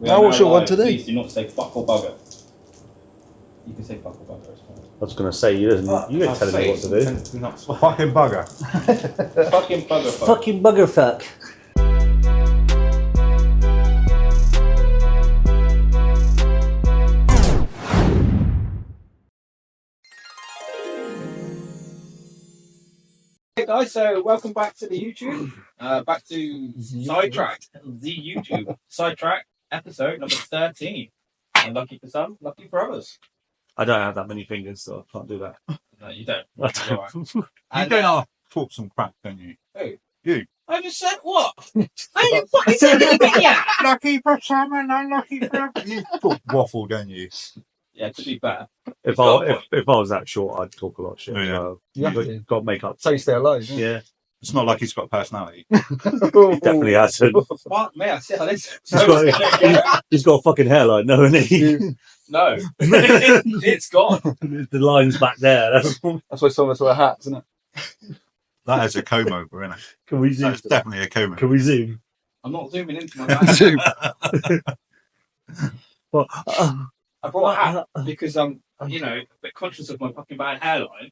Now what's your one today? Please do not say fuck or bugger. You can say fuck or bugger, it's fine. I was going to say, you ain't telling me what to do. Fucking bugger. Fucking bugger fuck. Fucking bugger fuck. Hey guys, so welcome back to the YouTube. Back to Sidetracked, the YouTube. Sidetracked, episode number 13. And lucky for some, lucky for others. I don't have that many fingers, so I can't do that. No, you don't. I don't. You don't talk some crap, don't you? Who? You. I just said what? I didn't fucking say anything yet. Lucky for salmon, unlucky for... You talk waffle, don't you? Yeah, to be fair. If I was that short, I'd talk a lot of shit. Yeah. You've got to make up. So you stay alive. Yeah. It's not like he's got a personality. He definitely hasn't. What? May I see how this? He's got a fucking hairline, no, isn't he? No. It's gone. The line's back there. That's why some of us wear hats, isn't it? That is a comb over, isn't it? Can we zoom? That's definitely a comb over. Can we zoom? I'm not zooming into my bag. Zoom. Well, I brought a hat because I'm, a bit conscious of my fucking bad hairline.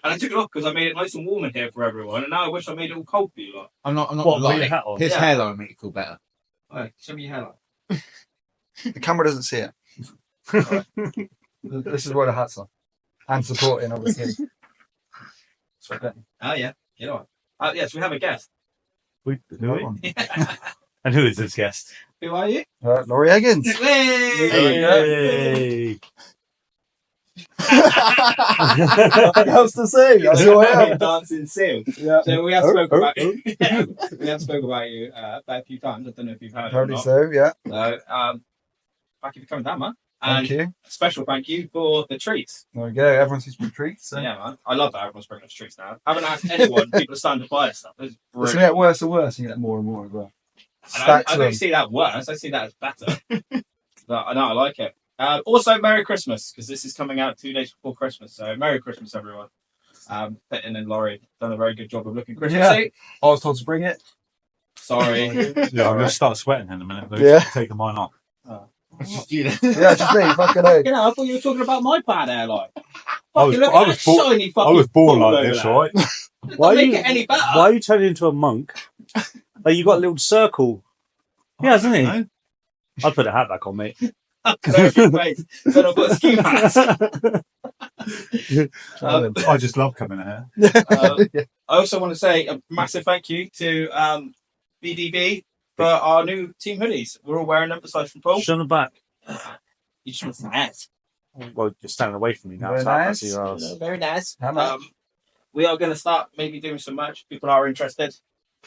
And I took it off because I made it nice and warm in here for everyone. And now I wish I made it all cold for you lot. I'm not what, lying. your hat on? His Yeah. hairline will make you feel better. Alright, show me your hairline. The camera doesn't see it. This is why the hat's on. And supporting, obviously. Oh, yeah. You know what? Yes, we have a guest. And who is this guest? Who are you? Laurie Eggins. Hey! Nothing else to say. That's who I am. Dancing Seal. Yeah. So we have spoken about you. We have spoken about you a few times. I don't know if you've heard it or Apparently not. so, yeah. So, thank you for coming down, man. Thank And you. a special thank you for the treats. There we go. Everyone sees me treats. So. Yeah, man. I love that everyone's bringing us treats now. I haven't asked anyone, people to stand to buy us stuff. It's It's going to brilliant. get worse and worse, and you get more and more as well. And Stacks I of don't them. see that worse. I see that as better. But I know I like it. Also, Merry Christmas, because this is coming out 2 days before Christmas. So, Merry Christmas, everyone. Fitton and Laurie done a very good job of looking Christmassy. I was told to bring it. Sorry. Yeah, I'm going to start sweating in a minute. Though. Yeah. Taking mine off. Yeah, just me. Fucking hell. I thought you were talking about my bad hairline. I was Look at that shiny I fucking was born ball like over this, there. right? Why make it any better? Why are you turning into a monk? Like you got a little circle. Yeah, hasn't he? No? I'll put a hat back on, mate. Very good face. Then I've got a ski mask. I just love coming here. I also want to say a massive thank you to BDB for our new team hoodies. We're all wearing them besides from Paul. Shut on the back. You just want to say that. Well, you're standing away from me now. Very so I can't nice. see your ass. Very nice. How much? We are going to start maybe doing some merch if people are interested.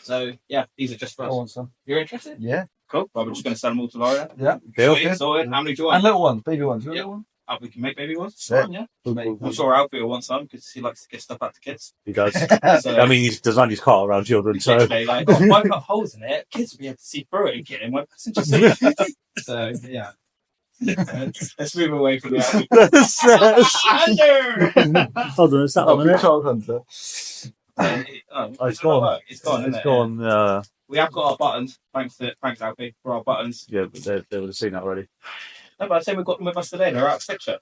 So, yeah, these are just for I us. want some. You're interested? Yeah. Cool. Well, we're just going to send them all to Laurie. Yeah. Deal. Sweet, sorted. How many do you And want? little ones, baby ones. You want Yeah. little one? We can make baby ones. Sick. Fine, yeah. I'm sure Alfie will want some because he likes to get stuff out to kids. He does. So, I mean, he's designed his car around children, so. literally, like, oh, if I've got holes in it, kids will be able to see through it and get in my passenger seat. So, yeah. Let's move away from that. Hold on, is that on it? Child hunter. It's gone. It's gone, isn't It's it? gone. We have got our buttons. Thanks, Alfie, for our buttons. Yeah, but they would have seen that already. No, but I'd say we've got them with us today. They're out of picture.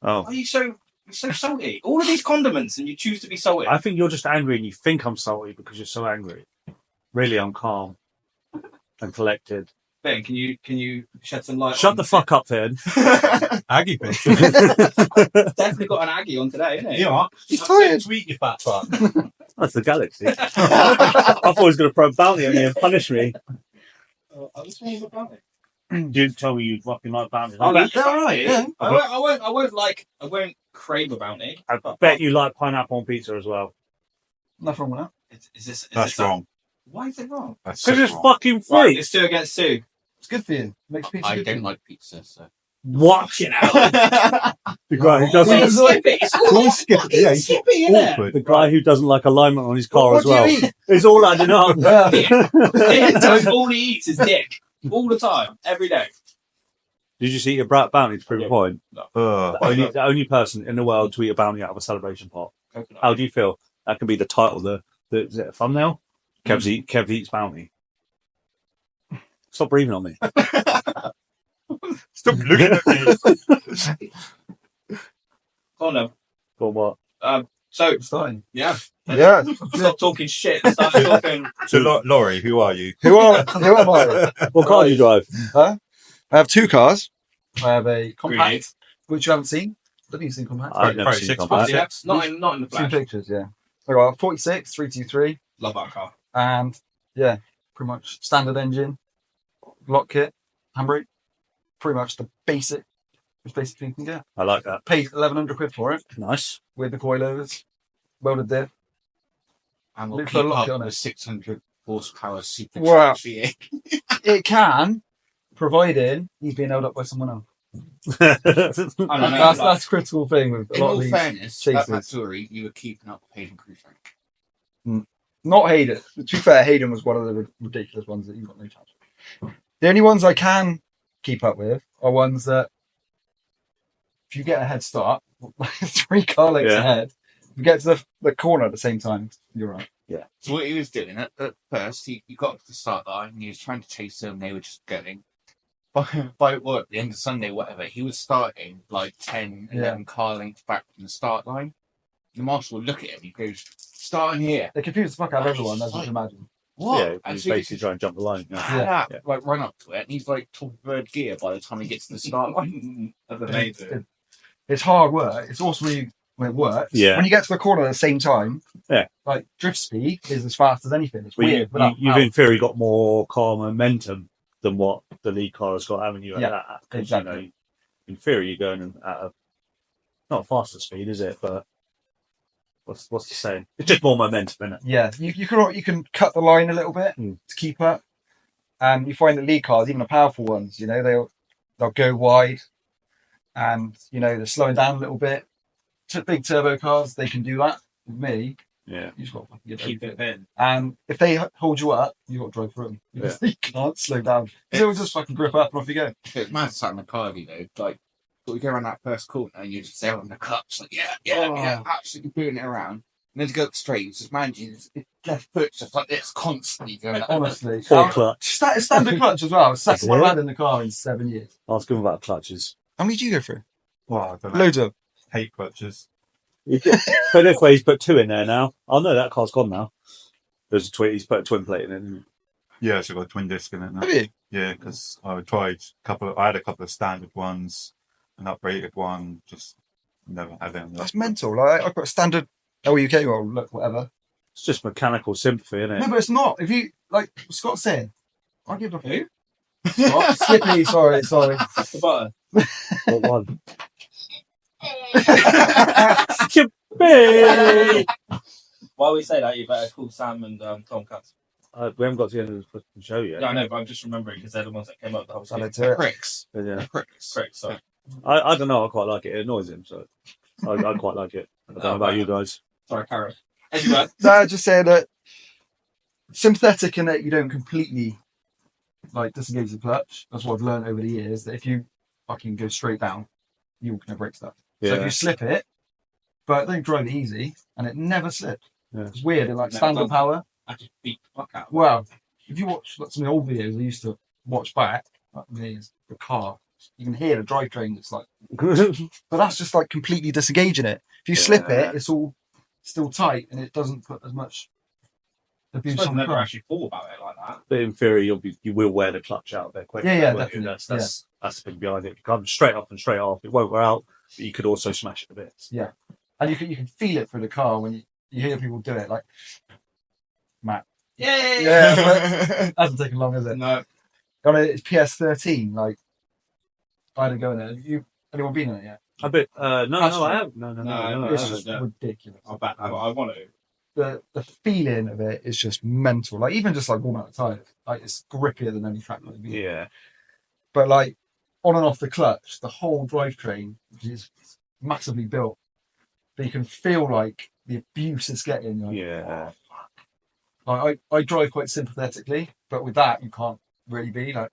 Oh. Why are you so salty? All of these condiments and you choose to be salty. I think you're just angry and you think I'm salty because you're so angry. Really, I'm calm and collected. Ben, can you shed some light Shut on the fuck up, then. Aggie bitch. Definitely got an Aggie on today, isn't it? You are. He's tired. Sweet, you fat fuck. That's the galaxy. I thought he was going to throw a bounty at me and punish me. I was saying about it. You didn't tell me you fucking like bounties. Oh, I that's all right. Yeah. I won't crave a bounty. bet you like pineapple on pizza as well. Nothing wrong with that. Is this That's wrong. Why is it wrong? That's Because so it's wrong. fucking free. Right, it's 2 against 2. It's good for you. Makes pizza I good. don't like pizza, so. What? You know. The guy who It's doesn't. skippy. It's all fucking Yeah, he's skippy, isn't it? awkward. The guy who doesn't like alignment on his car What as do you well. mean? It's all adding up. Yeah. That's all he eats is dick. All the time. Every day. Did you see your brat bounty to prove a point? The only person in the world to eat a bounty out of a celebration pot. Coconut. How do you feel? That can be the title, is it a thumbnail? Kev eats bounty. Stop breathing on me. Stop looking at me. Go on then. Or what? So, Starting. yeah. Yeah. Stop talking shit. Start talking. So, Laurie, who are you? Who am I? What car do you drive? Huh? I have two cars. I have a compact, Grenade. which you haven't seen. Have you seen compact? I've never Probably seen six compact. Yeah, not in the Two flash. pictures, yeah. I got a 46, 323, Love that car. and yeah, pretty much standard engine, lock kit, handbrake. Pretty much the basic, as basic you can get. I like that. Paid 1,100 quid for it Nice. with the coilovers, welded diff. And we'll Look keep for a lock up on the it. 600 horsepower super Wow. V8. It can, provided he's being held up by someone else. I don't know. That's a critical thing with a In lot of all these. fairness, chases. that story, you were keeping up with Hayden Cruise rank. Not Hayden. To be fair, Hayden was one of the ridiculous ones that you've got no chance with. The only ones I can keep up with are ones that, if you get a head start, 3 car lengths Yeah. ahead, you get to the corner at the same time, you're right. So what he was doing, at first, he got to the start line, and he was trying to chase them, they were just going. By what, the end of Sunday, whatever, he was starting like 10, 11 car lengths back from the start line. The marshal would look at him, he goes, starting here. They confuse the fuck out of everyone, as you can imagine. What? Yeah, And you so he basically try and jump the line. Yeah. Yeah. like run up to it, and he's like top of third gear by the time he gets to the start line. That's amazing. It's hard work. It's awesome when it works. Yeah. When you get to the corner at the same time, Yeah. like drift speed is as fast as anything. It's Well, weird. without you've power. in theory got more car momentum than what the lead car has got, haven't you? At Yeah, that? 'Cause, exactly. You know, in theory, you're going at a not faster speed, is it? But what's the saying? It's just more momentum, isn't it? Yeah, you can cut the line a little bit to keep up, and you find the lead cars, even the powerful ones, you know, they'll go wide, and you know they're slowing down a little bit. Big turbo cars, they can do that. With me, Yeah. you just got to get Keep it in. and if they hold you up, you got to drive through them. You can't slow down. They'll just fucking grip up and off you go. It's mad sat in the car, you know, like, but we go around that first corner and you just sail on the clutch, like, yeah, absolutely booting it around. And then to go up straight, it's just managing his left foot just like this, constantly going up. Honestly, Or clutch. standard clutch as well. Second one Is it? I've had in the car in 7 years. Ask him about clutches. How many did you go through? Well, I don't know. Loads of. Hate clutches. But this way, he's put 2 in there now. Oh no, that car's gone now. There's a twin. He's put a twin plate in it. Yeah, so I've got a twin disc in it now. Have you? Yeah, because I tried I had a couple of standard ones, an upgraded one, just never had them. That's mental. Like I've got a standard LUK or look whatever. It's just mechanical sympathy, isn't it? No, but it's not. If you like Scott said, I give a who? Scott? Skippy, sorry. The butter. What one? While we say that, you better call Sam and Tom Cutts. We haven't got to the end of the fucking show yet. Yeah, I know, but I'm just remembering because they're the ones that came up the whole Add it thing. to it. Pricks. But yeah. Pricks. Correct, sorry. I don't know. I quite like it. It annoys him, so I quite like it. I don't know about you guys. Sorry, Karen. Anyway, No, I just say that sympathetic in that you don't completely like disengage the clutch. That's what I've learned over the years. That if you fucking go straight down, you're gonna break stuff. So if Yeah. you slip it, but don't drive it easy, and it never slipped. Yeah. It's weird. It like Never standard done. power. I just beat the fuck out. Well, if you watch like, some of the old videos I used to watch back, like the car, you can hear the drivetrain. It's like, but that's just like completely disengaging it. If you slip Yeah. it, it's all still tight and it doesn't put as much I abuse suppose on I the never car. actually thought about it like that. But in theory, you will wear the clutch out there quick. Yeah, won't you? definitely. That's the thing behind it. You come straight up and straight off. It won't wear out, but you could also smash it to bits. And you can feel it through the car when you hear people do it. Like Matt, Yay! yeah, hasn't taken long, has it? No. On it's PS13. Like I had to go in there. Anyone been in it yet? A bit. No, That's I true. haven't. No, No, It's I just haven't, ridiculous. I bet I want to. The feeling of it is just mental. Like even just like warming up the tires, like it's grippier than any track like Yeah. But like on and off the clutch, the whole drivetrain is massively built. But you can feel like the abuse it's getting. Like, Yeah. like I drive quite sympathetically, but with that you can't really be like.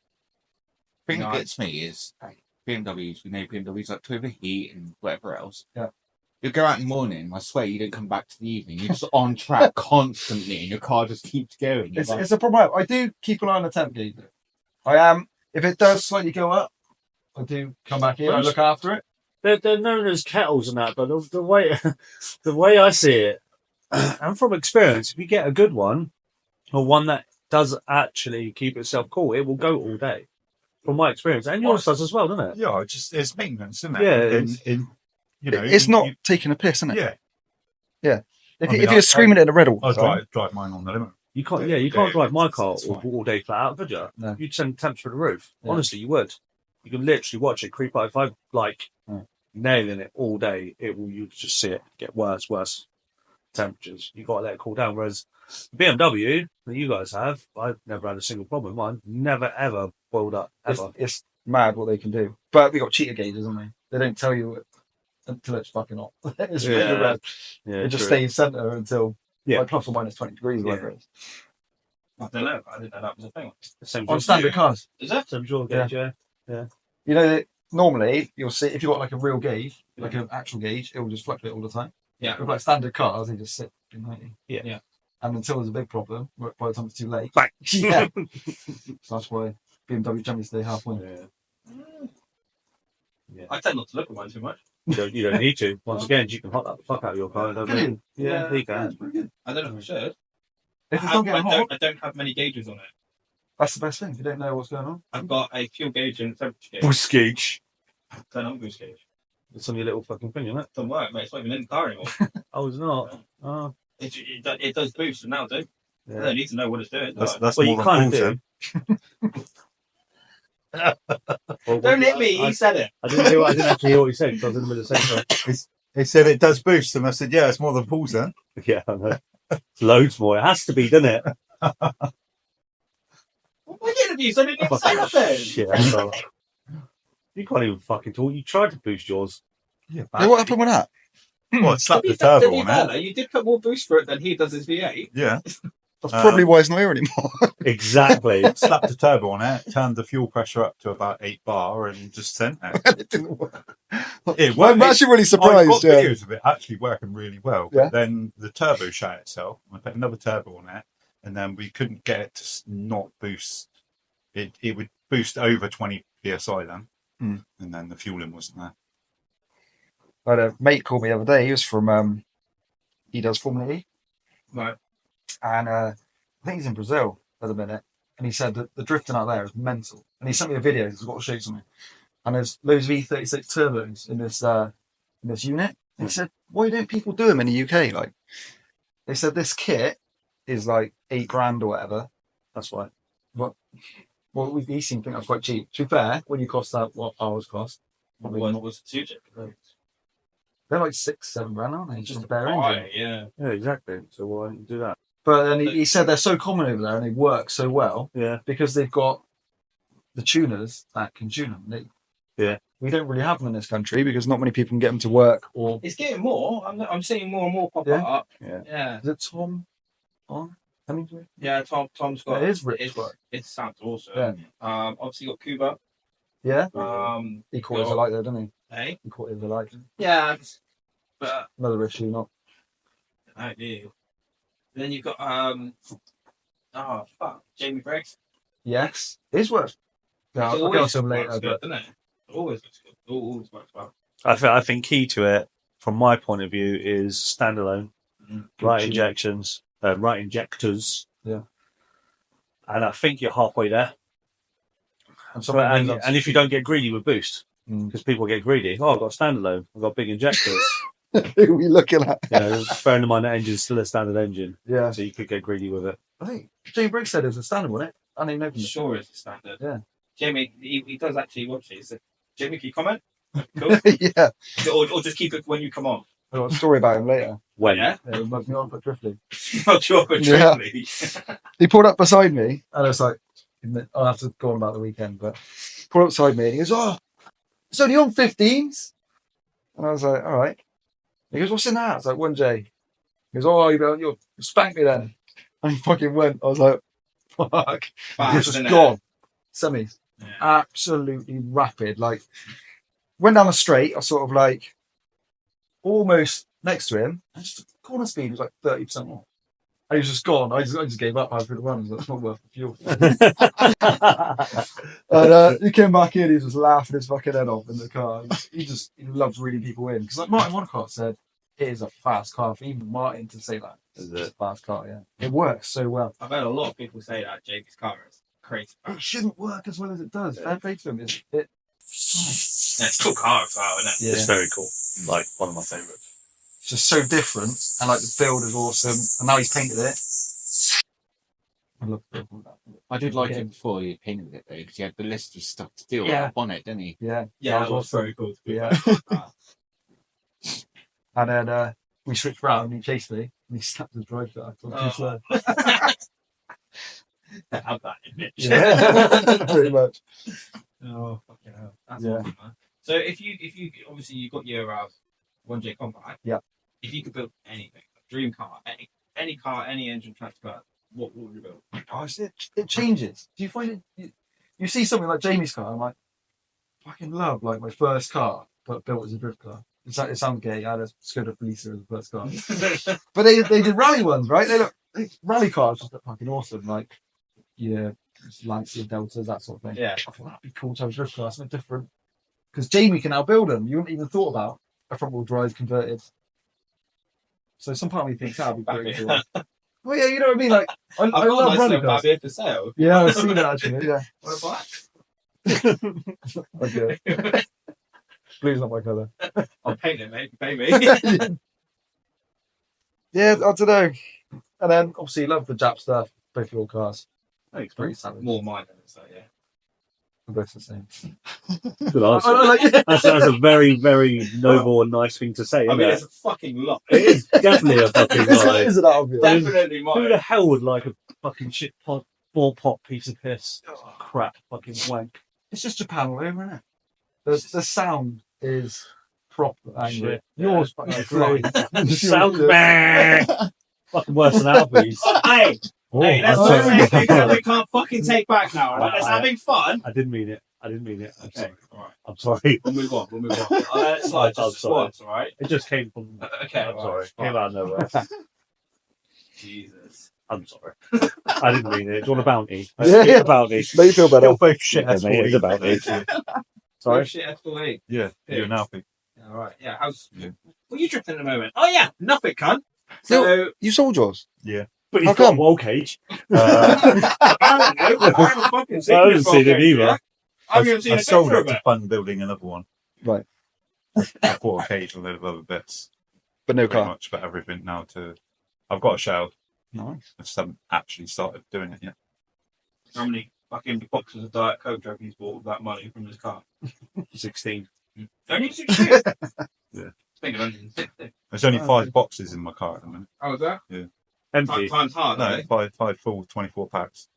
The thing No, that gets me is like, BMWs, we know BMWs like to overheat and whatever else. Yeah. You go out in the morning, I swear you don't come back to the evening. You're just on track constantly and your car just keeps going. You're It's, like, it's a problem. I do keep an eye on the temp gauge. I am. If it does slightly go up, I do come back here. I Where's- look after it. They're known as kettles and that, but the way the way I see it, and from experience, if you get a good one or one that does actually keep itself cool, it will go all day. From my experience, and yours does as well, doesn't it? Yeah, it's maintenance, isn't it? Yeah, It's not taking a piss, isn't it? Yeah. Yeah. If, I mean, if you're screaming at the red all the I'll time, drive mine on the limit. You can't. Yeah, You can't yeah, drive my it's- car it's all, fine. all day flat out, could you? No. You'd send temps through the roof. Yeah. Honestly, you would. You can literally watch it creep up. If I like Yeah. nailing it all day, it will. You just see it get worse temperatures. You got to let it cool down. Whereas the BMW that you guys have, I've never had a single problem with mine. Never ever boiled up ever. it's mad what they can do. But we got cheater gauges, haven't they? They don't tell you until it's fucking hot. It's really Yeah. red. Yeah, It just true. stays centre until Yeah. like plus or minus 20 degrees, Yeah. whatever it is. I don't know. I didn't know that was a thing. Same On as standard cars. Is that? Same jaw gauge, yeah. You know, that normally you'll see if you've got like a real gauge, like an actual gauge, it will just fluctuate all the time. Yeah. With like standard cars, they just sit in 90. Yeah. Yeah. And until there's a big problem, by the time it's too late. Bang. Yeah. So that's why BMW champions stay halfway. Yeah. I tend not to look at mine too much. You don't need to. Once again, you can hot that the fuck out of your car. Don't Can you? you? Yeah, you Yeah, can. it's pretty good. I don't know if I should. If it's I, not getting hot, I don't have many gauges on it. that's the best thing. If you don't know what's going on. I've got a fuel gauge and a temperature gauge. Boost gauge. Turn on boost gauge. It's on your little fucking thing, isn't it? Doesn't work, mate. It's not even in the car anymore. Oh, it's not. Oh, It does boost, and now do. I yeah. don't need to know what it's doing. That's Well, more you than kind of Paul's do. then. Well, Don't hit me. He said it. I didn't actually hear what he said because I was in the middle of saying something. He said it does boost, and I said, yeah, it's more than Paul's then. Yeah, I know. It's loads more. It has to be, doesn't it? What interviews? I didn't even say nothing. Shit, that's all right. You can't even fucking talk. You tried to boost yours. Yeah, Hey, what happened with that? Well, slap To the be fair, turbo on it. though, you did put more boost for it than he does his V8. Yeah, That's probably why it's not here anymore. Exactly. slapped the turbo on it, turned the fuel pressure up to about 8 bar, and just sent it. It didn't work. It worked. I'm actually really I've surprised. got Yeah. videos of it actually working really well. Yeah. But then the turbo shut itself. I put another turbo on it, and then we couldn't get it to not boost. It would boost over 20 psi then, Mm. and then the fueling wasn't there. I had a mate called me the other day. He was from, he does Formula E. Right. And I think he's in Brazil at the minute. And he said that the drifting out there is mental. And he sent me a video. He's got to show you something. And there's loads of E36 turbos in this unit. And he said, why don't people do them in the UK? Like, they said this kit is like $8,000 or whatever. That's why. Well, he seemed to think that's quite cheap. To be fair, when you cost that, what ours cost, probably What not. was it? Suited? They're like $6-7 aren't they? Just a bare engine. Right, yeah. Yeah, exactly. So why don't you do that? But then he said they're so common over there and they work so well Yeah. because they've got the tuners that can tune them. Yeah. We don't really have them in this country because not many people can get them to work. Or It's getting more. I'm seeing more and more pop Yeah? up. Yeah. Yeah. is it Tom? On? Hemingway? Yeah, Tom's got It is rich It, work. it sounds awesome. Yeah. Obviously got Cuba. Yeah. Um, He caught his light though, didn't he? hey. He caught his light. Yeah, but Another issue, not. I do. Then you've got oh fuck, Jamie Briggs. Yes. His work. Yeah, It I'll get on always to him works later. good, But doesn't it? It always looks good. Always works well. I think key to it, from my point of view, is standalone, right Cheap. injections, right injectors. Yeah. And I think you're halfway there. and, And if you don't get greedy with boost, Mm. because people get greedy. Oh, I've got standalone. I've got big injectors. who are we looking at? You know, bearing in mind that engine's still a standard engine, Yeah. so you could get greedy with it. I think Jane Briggs said it was a standard, wasn't it? I didn't know. I'm sure it's the standard. Yeah. Jamie, he does actually watch it. He said, Jamie, can you comment? Cool. Yeah. or just keep it when you come on. I've got a story about him later. When? Yeah. Yeah, it must be on for Driftley. Not sure, but Yeah. truthfully. He pulled up beside me, and I was like, I'll have to go on about the weekend, but pulled up beside me, and he goes, "Oh, it's only on 15s." And I was like, "All right." He goes, "What's in that?" I was like, "1J." He goes, "Oh, you'll spank me then." And he fucking went. I was like, "Fuck." Fast, Just innit? gone. Semis. Yeah. Absolutely rapid. Like, went down the straight, I was sort of like almost next to him, and just the corner speed was like 30% more. he was just gone. I just gave up halfway through the run. That's not worth the fuel. And he came back in. He was just laughing his fucking head off in the car. He loves reading people in because like Martin Monacott said, it is a fast car. For even Martin to say that, Is it's it? a fast car. Yeah, it works so well. I've heard a lot of people say that Jamie's car is crazy. It shouldn't work as well as it does. Fair play to him. Yeah, it's a cool car as well, isn't it? Yeah. It's very cool. Like one of my favourites. It's just so different, and like the build is awesome. And now he's painted it. I love the build of that. I did like it before he painted it though, because he had the list of stuff to do Yeah. up on it, didn't he? Yeah, Yeah, that that was very cool. To be Yeah. fair. And then we switched round and he chased me and he snapped his drive car. Too slow. Have that image. Yeah, pretty much. Oh, fucking hell. That's Yeah. awesome, man. So if you obviously you got your 1J Compact. Yeah. If you could build anything, dream car, any car, any engine transfer, what would you build? Gosh, it changes. Do you find it? You see something like Jamie's car, I'm like, fucking love like my first car, but built as a drift car. It sounds gay. I had a Skoda Felicia as the first car, but they did rally ones, right? Rally cars just look fucking awesome, like Lancia Deltas, that sort of thing. Yeah. I thought that'd be cool to have a drift car, something different. Because Jamie can now build them. You wouldn't even thought about a front wheel drive converted. So some part of me thinks that'd be pretty cool. Well, yeah, you know what I mean. Like I I've got love a rally nice cars. here for sale. Yeah, I've seen that actually. Yeah. What a black. Okay. Blue's not my colour. I'll paint it, mate. Pay me. Yeah, I don't know. And then obviously love the Jap stuff, both your cars. Thanks, Pretty mate. savage. More mine than so yeah. They're both the same. Good answer. I like That's a very, very noble and nice thing to say. I Isn't mean, it? it's a fucking lot. It is definitely a fucking lie. Is it that obvious? Definitely Who the mine. hell would like a fucking shit pot, ball pop piece of piss? Crap, fucking wank. It's just Japan all over, isn't it? The sound is proper angry. Shit. Yours fucking great. Sounds bad. Fucking worse than Alfie's. Hey, Oh, hey, that's I'm not sorry. something that we can't fucking take back now. All right? Let's having fun. I didn't mean it. I'm sorry. All right. I'm sorry. We'll move on. It's like I'm just sorry. squats, all right? It just came from. Okay, I'm all sorry. right, Came out of nowhere. Jesus. I'm sorry. I didn't mean it. Do you want a bounty? Yeah. A bounty. Make you feel better. You're both shit. Okay, mate, it's a bounty. Sorry. Sorry. Shit, F4E. Yeah, you and Alfie. All right. Yeah. How's? Yeah. What are you drifting at the moment? Oh yeah, nothing, cunt. So You sold yours? But How he's got a come? roll cage. I haven't fucking seen I haven't this seen it fucking either. yet. I haven't even seen I a sold picture it of to it. fund building another one. Right. I bought a cage and a load of other bits. But no Pretty car. much, but everything now to. I've got a shell. Nice. I just haven't actually started doing it yet. How many fucking boxes of Diet Coke do you reckon he's bought with that money from his car? 16. Only 16? Yeah. Think of 160. There's only 5 boxes in my car at the minute. Oh, is that? Empty. Times hard, No, eh? five full 24 packs.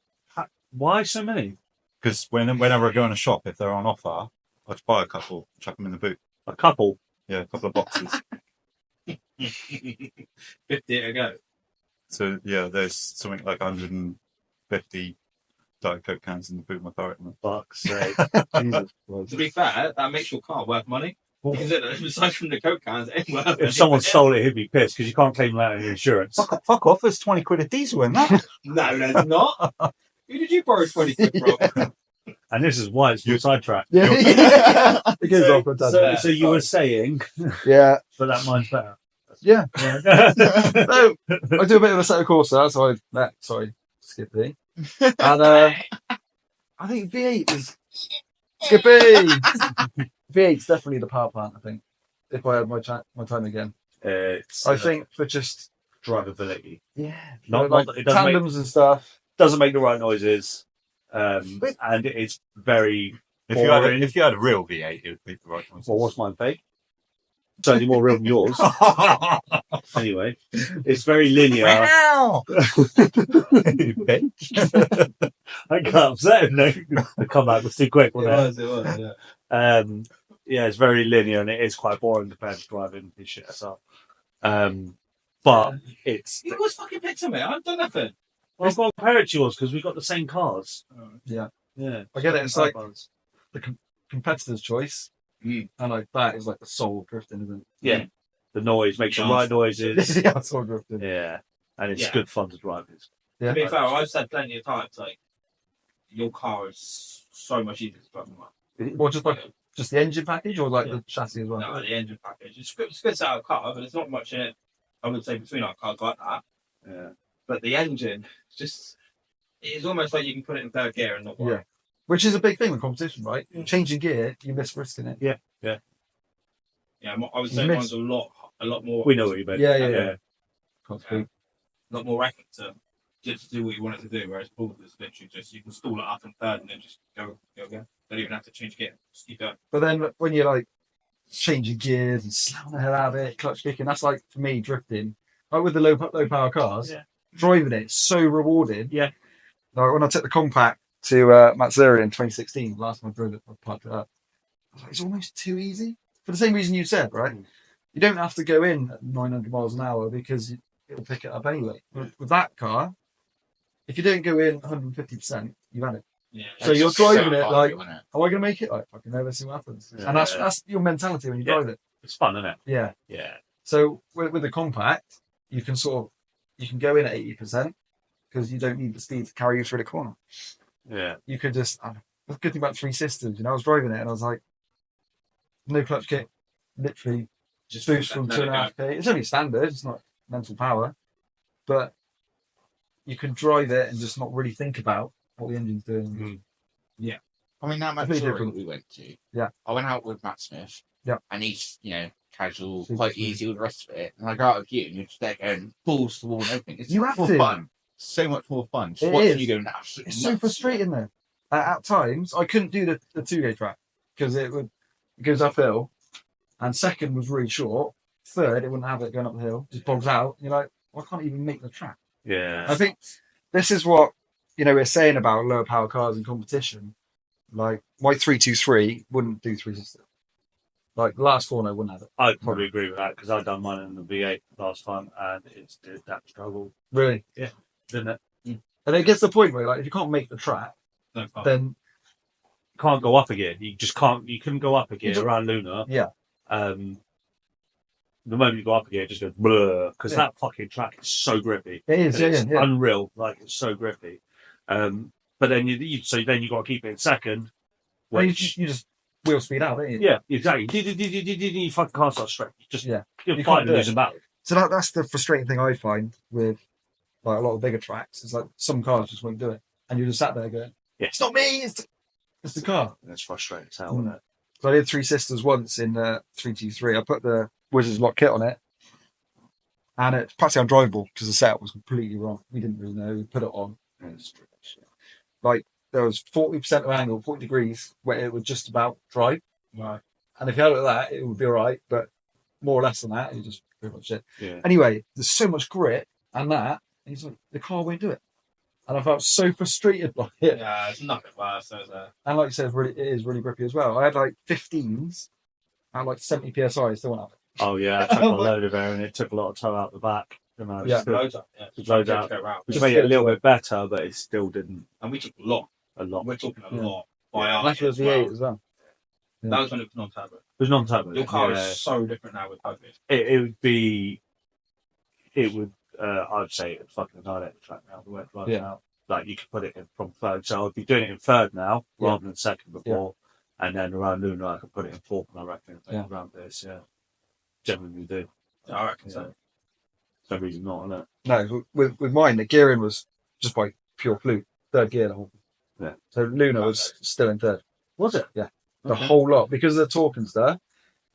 Why so many? Because whenever I go in a shop, if they're on offer, I just buy a couple, chuck them in the boot. A couple. Yeah, a couple of boxes. 50 to go. So yeah, there's something like 150 Diet Coke cans in the boot of my car at the minute. Fuck's sake. Jesus Christ. To be fair, that makes your car worth money. Because aside from the Coke cans, it ain't worth If someone stole it, he'd be pissed because you can't claim that on your insurance. Fuck off! There's 20 quid of diesel in that. No, there's not. Who did you borrow 20 quid from? And this is why it's your sidetracked. Yeah. It goes off on tangent. So you were saying, Yeah. but that mine's better. Yeah. Yeah. No, I do a bit of a set of Corsa, so sorry, Skippy. And I think V8 is Skippy. V8's definitely the power plant. I think if I had my time again, It's, I think for just drivability. not Not- like it doesn't tandems and stuff. Doesn't make the right noises. And it's very. Boring. If you had a real V8, it would be the right one. Well, what's mine fake? Certainly more real than yours. Anyway, it's very linear. I got upset. No, the comeback was too quick, wasn't it? It was, yeah. Yeah, it's very linear and it is quite boring compared to driving his shit ass. But it's. You always fucking picked on me. I've done nothing. Well, I've got to compare it to yours because we got the same cars. Yeah. Yeah, I get it. It's like cars. the competitor's choice, and like that is like the soul of drifting, isn't it? Yeah, the noise makes the right noises. Yeah, soul drifting. Yeah, and it's Yeah. good fun to drive. Yeah. To be fair, I've said plenty of times, like, your car is so much easier to drive than mine. Or just the engine package, or like Yeah. the chassis as well. No, the engine package. It's good to set out a car, but there's not much in it, I would say, between our cars like that. Yeah. But the engine, it's almost like you can put it in third gear and not worry. Yeah. Which is a big thing with competition, right? Changing gear, you miss risking it. Yeah, I would say You mine's a lot more. We know what you meant. Yeah. A lot more racket to just do what you want it to do. Whereas Paul is literally just you can stall it up in third and then just go again. Don't even have to change gear. Just keep going. But then when you're like changing gears and slamming the hell out of it, clutch kicking, that's like for me drifting. Like with the low power cars, driving it's so rewarding. Yeah. Like when I took the compact to Mazzara in 2016, last time I drove it, I parked it up. I was like, it's almost too easy. For the same reason you said, right? You don't have to go in at 900 miles an hour because it'll pick it up anyway. With that car, if you don't go in 150%, you've had it. Yeah. So you're driving it like, isn't it? am I going to make it? Like, fucking never see what happens. Yeah. And that's your mentality when you drive it. It's fun, isn't it? Yeah. Yeah. So with the compact, you can go in at 80% because you don't need the speed to carry you through the corner. Yeah. You could just, the good thing about Three Systems, I was driving it and I was like, no clutch kick, literally Just boost from let it go. 2.5k. It's only standard, it's not mental power, but you can drive it and just not really think about what the engine's doing. I mean, that Completely Mazzara different. we went to. Yeah. I went out with Matt Smith. Yeah. And he's, casual, Super quite smooth. easy with the rest of it. And I go out with you and you're just there going balls to the wall and everything. It's You much have more to. fun. So much more fun. Just It watching is. you go nuts. It's so frustrating though. At times, I couldn't do the 2-gate track because it goes uphill, and second was really short. Third, it wouldn't have it going up the hill, just bogs out. You're like, well, I can't even make the track. Yeah. I think this is what we're saying about lower power cars in competition. Like my 323 wouldn't do 360. Like the last corner wouldn't have it. I'd probably agree with that because I've done mine in the V8 last time and it's did that struggle, Really. didn't it? And it gets to the point where like if you can't make the track, No fun. then Can't go up again. You just can't. You couldn't go up again just- around Luna. Yeah. The moment you go up again, it just goes blur because Yeah. that fucking track is so grippy. it is. It's Yeah. unreal. Like it's so grippy. But then you got to keep it in second. Well, Which, you just wheel speed out, don't you? yeah, exactly. You fucking can't start straight. Just Yeah. you're You can't fighting do a it. losing battle. So that's the frustrating thing I find with like a lot of bigger tracks. It's like some cars just won't do it, and you're just sat there going, Yeah. "It's not me, it's the car." That's frustrating as hell, isn't it? So I did Three Sisters once in 323. I put the Wizards Lock kit on it, and it's practically undrivable because the setup was completely wrong. We didn't really know. We put it on, and it's like there was 40% of angle, 40 degrees, where it would just about drive. Right. And if you had it like that, it would be all right, but more or less than that, you just pretty much it. Yeah. Anyway, there's so much grit and that, and he's like, the car won't do it. And I felt so frustrated by it. Yeah, it's nothing worse. There's a And like you said, it is really grippy as well. I had like 15s at like 70 psi, still went up. Oh yeah, I took a load of air and it took a lot of toe out the back. And I was Yeah. still, loads of Just loads out. Go round. which Just made it a get little to bit better, but it still didn't And we took a lot. a lot. We're talking a Yeah. lot. By Yeah. our That's kit with as V8 well. as well. Yeah. That was when it was non-turbo. It was non-turbo. Your car yeah. is so different now with COVID. It would I'd say it's fucking annihilate the track now the way it runs Yeah. now. Like you could put it in from third, so I'd be doing it in third now Yeah. rather than second before, and then around Luna I could put it in fourth. And I reckon Yeah. around this, generally do. Yeah, I reckon so. No reason not, isn't it? No, with mine, the gearing was just by pure fluke. Third gear the whole thing. Yeah. So Luna was still in third. Was it? Yeah. The Okay. whole lot because of the torque and stuff.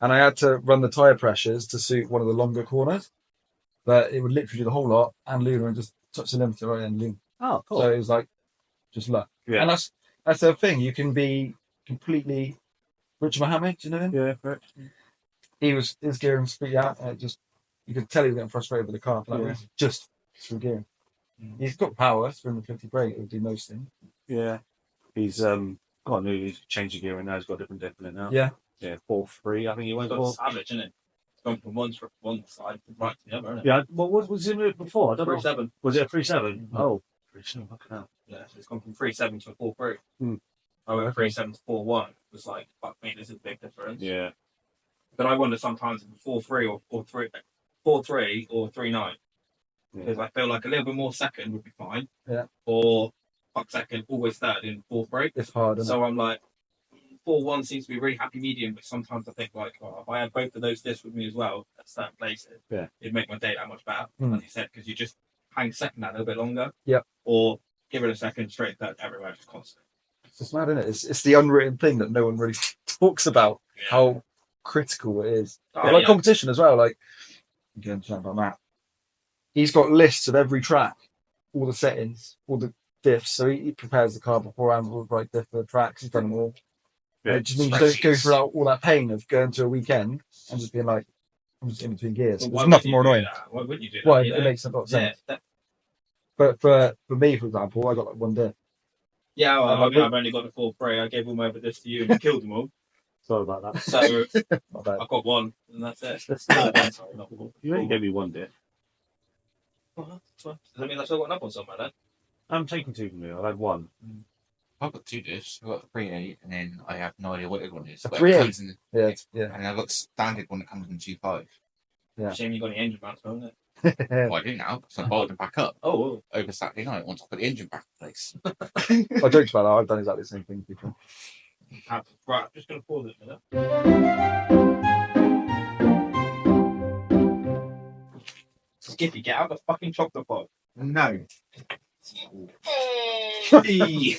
And I had to run the tyre pressures to suit one of the longer corners. But it would literally do the whole lot and Luna and just touch the limiter right in Luna. Oh, cool. So it was like just luck. Yeah. And that's the thing. You can be completely Rich Mohammed, do you know him? yeah, correct. His gearing speed out, and it just you could tell he was getting frustrated with the car for that Yeah. reason. Just through gearing. He's got power, 350 brake, it would do most things. Yeah, he's got a new change of gear and now he's got a different dip in it now. Yeah. Yeah, 4.3. I think he It's went got for. savage, isn't it? It's gone from one side right to the other, isn't it? Yeah, what was in it before? I don't know. 3.7. Was it a 3.7? Mhm. Oh, 3.7. Fucking hell. Yeah, so it's gone from 3.7 to a 4.3. Hmm. I went 3.7 to 4.1. It was like, fuck me, there's a big difference. Yeah. But I wonder sometimes if a 4.3 or 4.3 or 3.9 because I feel like a little bit more second would be fine. Yeah. Or fuck second, always third in fourth break. It's hard, isn't So I'm like, 4-1 seems to be a really happy medium, but sometimes I think like, oh, if I had both of those discs with me as well at certain places, it'd make my day that much better, Mm. as you said, because you just hang second that a little bit longer. Yep. Or give it a second, straight third everywhere, just constant. It's just mad, isn't it? It's the unwritten thing that no one really talks about, how critical it is. Oh, like yeah. competition as well. Like, again, chatting about Matt. He's got lists of every track, all the settings, all the diffs. So he prepares the car beforehand with right diff for the tracks. He's done them all. Yeah, It just means you don't go through all that pain of going to a weekend and just being like, I'm just in between gears. But There's nothing more wouldn't you annoying. do that? Why wouldn't you do that? Well, you it know? makes a lot of sense. Yeah, But for me, for example, I got like one diff. yeah. Well, I mean, I've only got the 4th break. I gave all my other discs to you and you killed them all. Sorry about that. So Not bad. I've got one, and that's it. That's No, not one, sorry, not one. You only gave me one dip. Does that mean I've still got another one somewhere then? I'm taking two from you. I had one. I've got 2 discs. I've got a 3.8, and then I have no idea what the other one is. A but 3.8? it comes in, Yeah. and I've got the standard one that comes in 2.5. Yeah. Shame you got the engine mounts, isn't it? Well, I do now, so I bolted them back up Oh, over Saturday night once I put the engine back in place. I joked about that. I've done exactly the same thing before. right. I'm just going to pause it a minute. Skippy, get out the fucking chocolate pot. No. Hey.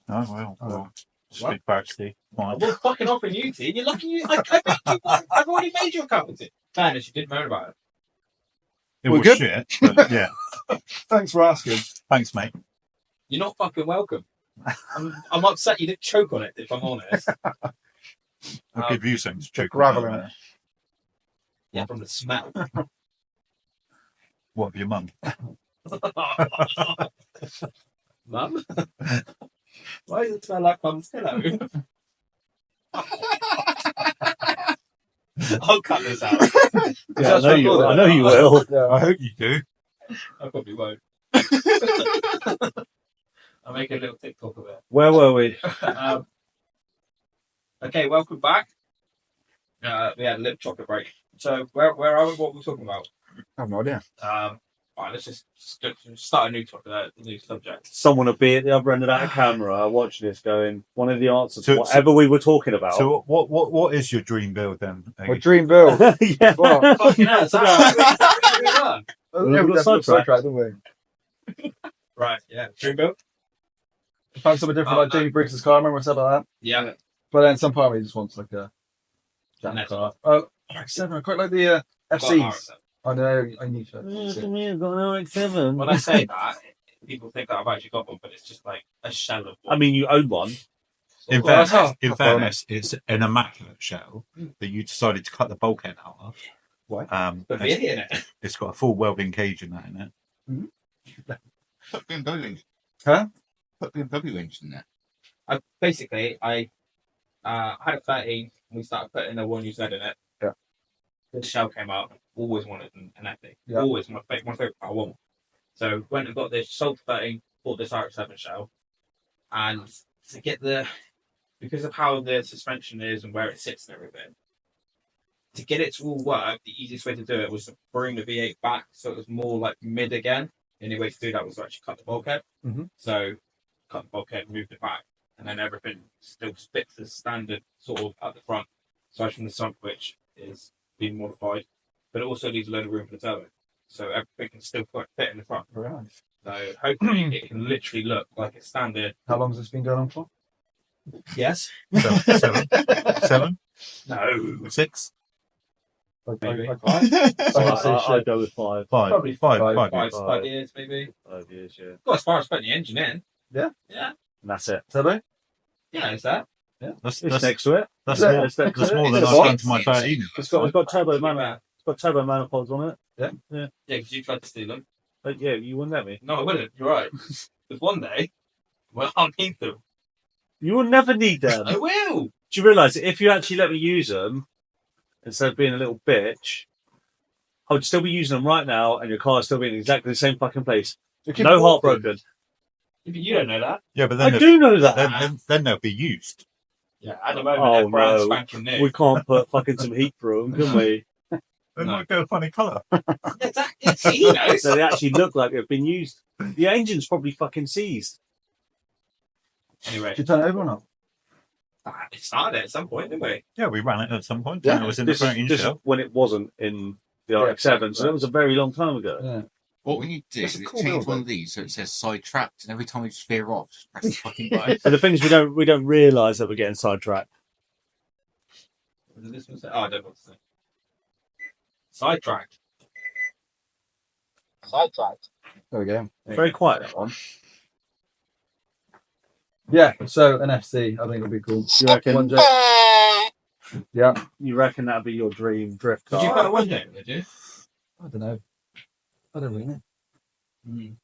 Oh, well. Speak back, Steve. I'm all fucking offering you tea. You're lucky you. I made you one. I've already made you a cup of tea. Fairness, you didn't moan about it. It We're was good? shit, but yeah. Thanks for asking. Thanks, mate. You're not fucking welcome. I'm upset you didn't choke on it, if I'm honest. I'll give you some to choke gravel on in that. Yeah, from the smell. What, of your mum? Mum? Why does it smell like mum's pillow? I'll cut this out. Yeah, I know you will. I hope you do. I probably won't. I'll make a little TikTok of it. Where were we? Okay, welcome back. We had a lip chocolate break. So where are we? What were we talking about? I have no idea. Right, let's just start a new topic, a new subject. Someone will be at the other end of that camera watching this going, one of the answers to So- whatever we were talking about. So, what is your dream build then? My dream build. yeah. Well, Fucking hell, so yeah, we got got sidetracked. sidetracked, didn't we? right, yeah, dream build. Found something different like Jamie Briggs' car. Remember I said about that? Yeah, But then some part of me just wants like a jack Next car. Oh, RX-7. I quite like the FCs. I know. I need to. When I say that, people think that I've actually got one, but it's just like a shell of one. I mean, you own one. In Well, fairness, it's an immaculate shell that you decided to cut the bulkhead out of. Why? But the idiot in it. It's got a full welding cage and that in it. Put BMW engine. Huh? Put BMW engine in there. I had a 13 and we started putting a 1UZ in it. Yeah. The shell came out. Always wanted an epic. Yeah. Always my favorite. I want. So went and got this, sold 13, bought this RX-7 shell. And to get because of how the suspension is and where it sits and everything, to get it to all work, the easiest way to do it was to bring the V8 back so it was more like mid again. The only way to do that was to actually cut the bulkhead. Mhm. So cut the bulkhead, moved it back, and then everything still fits as standard sort of at the front, aside from the sump, which is being modified, but it also leaves a load of room for the turbo. So everything can still fit in the front. Very nice. So hopefully it can literally look like it's standard. How long has this been going on for? Yes. Seven? No. 6? Maybe. Like five? I'd go with 5. 5. Probably 5 5 years. years, maybe. 5 years, yeah. Well, as far as putting the engine in. Yeah. Yeah. And that's it. Turbo? Yeah, is that? That's It's next to it. that's Yeah. more, It's next that's to it. more than It's I've a done to my 13. It's got turbo Yeah, manifolds. It's got turbo manifolds on it. because you tried to steal them. But yeah, you wouldn't let me. No, I wouldn't. You're right. Because one day, well, I'll need them. You will never need them. I will. Do you realise that if you actually let me use them, instead of being a little bitch, I would still be using them right now, and your car is still being in exactly the same fucking place. No heartbroken. You don't know that. Yeah, but I then, do know that. then they'll be used. Yeah, at the moment, Oh, they're brand no. spanking new. We can't put fucking some heat through them, can we? They No. might go a funny colour. Exactly. He knows. So they actually look like they've been used. The engine's probably fucking seized. Anyway, Did you turn it over or not? it started at some point, didn't we? Yeah, we ran it at some point. Yeah, It was in the This is, protein this is shell. when it wasn't in the Yeah, RX-7, so that was a very long time ago. Yeah. What we need to do That's is a cool change build, one of these so it says sidetracked, and every time we just veer off, just press the fucking button. And the thing is, we don't realise that we're getting sidetracked. What did this one say? Oh, I don't know what to say. Sidetracked. Sidetracked. There we go. Very quiet, that one. Yeah, so an FC, I think it'll be cool. You reckon? One J. Yeah, You reckon that'd be your dream drift Did you car? put a window? Did you? I don't know. I don't really know. Mm.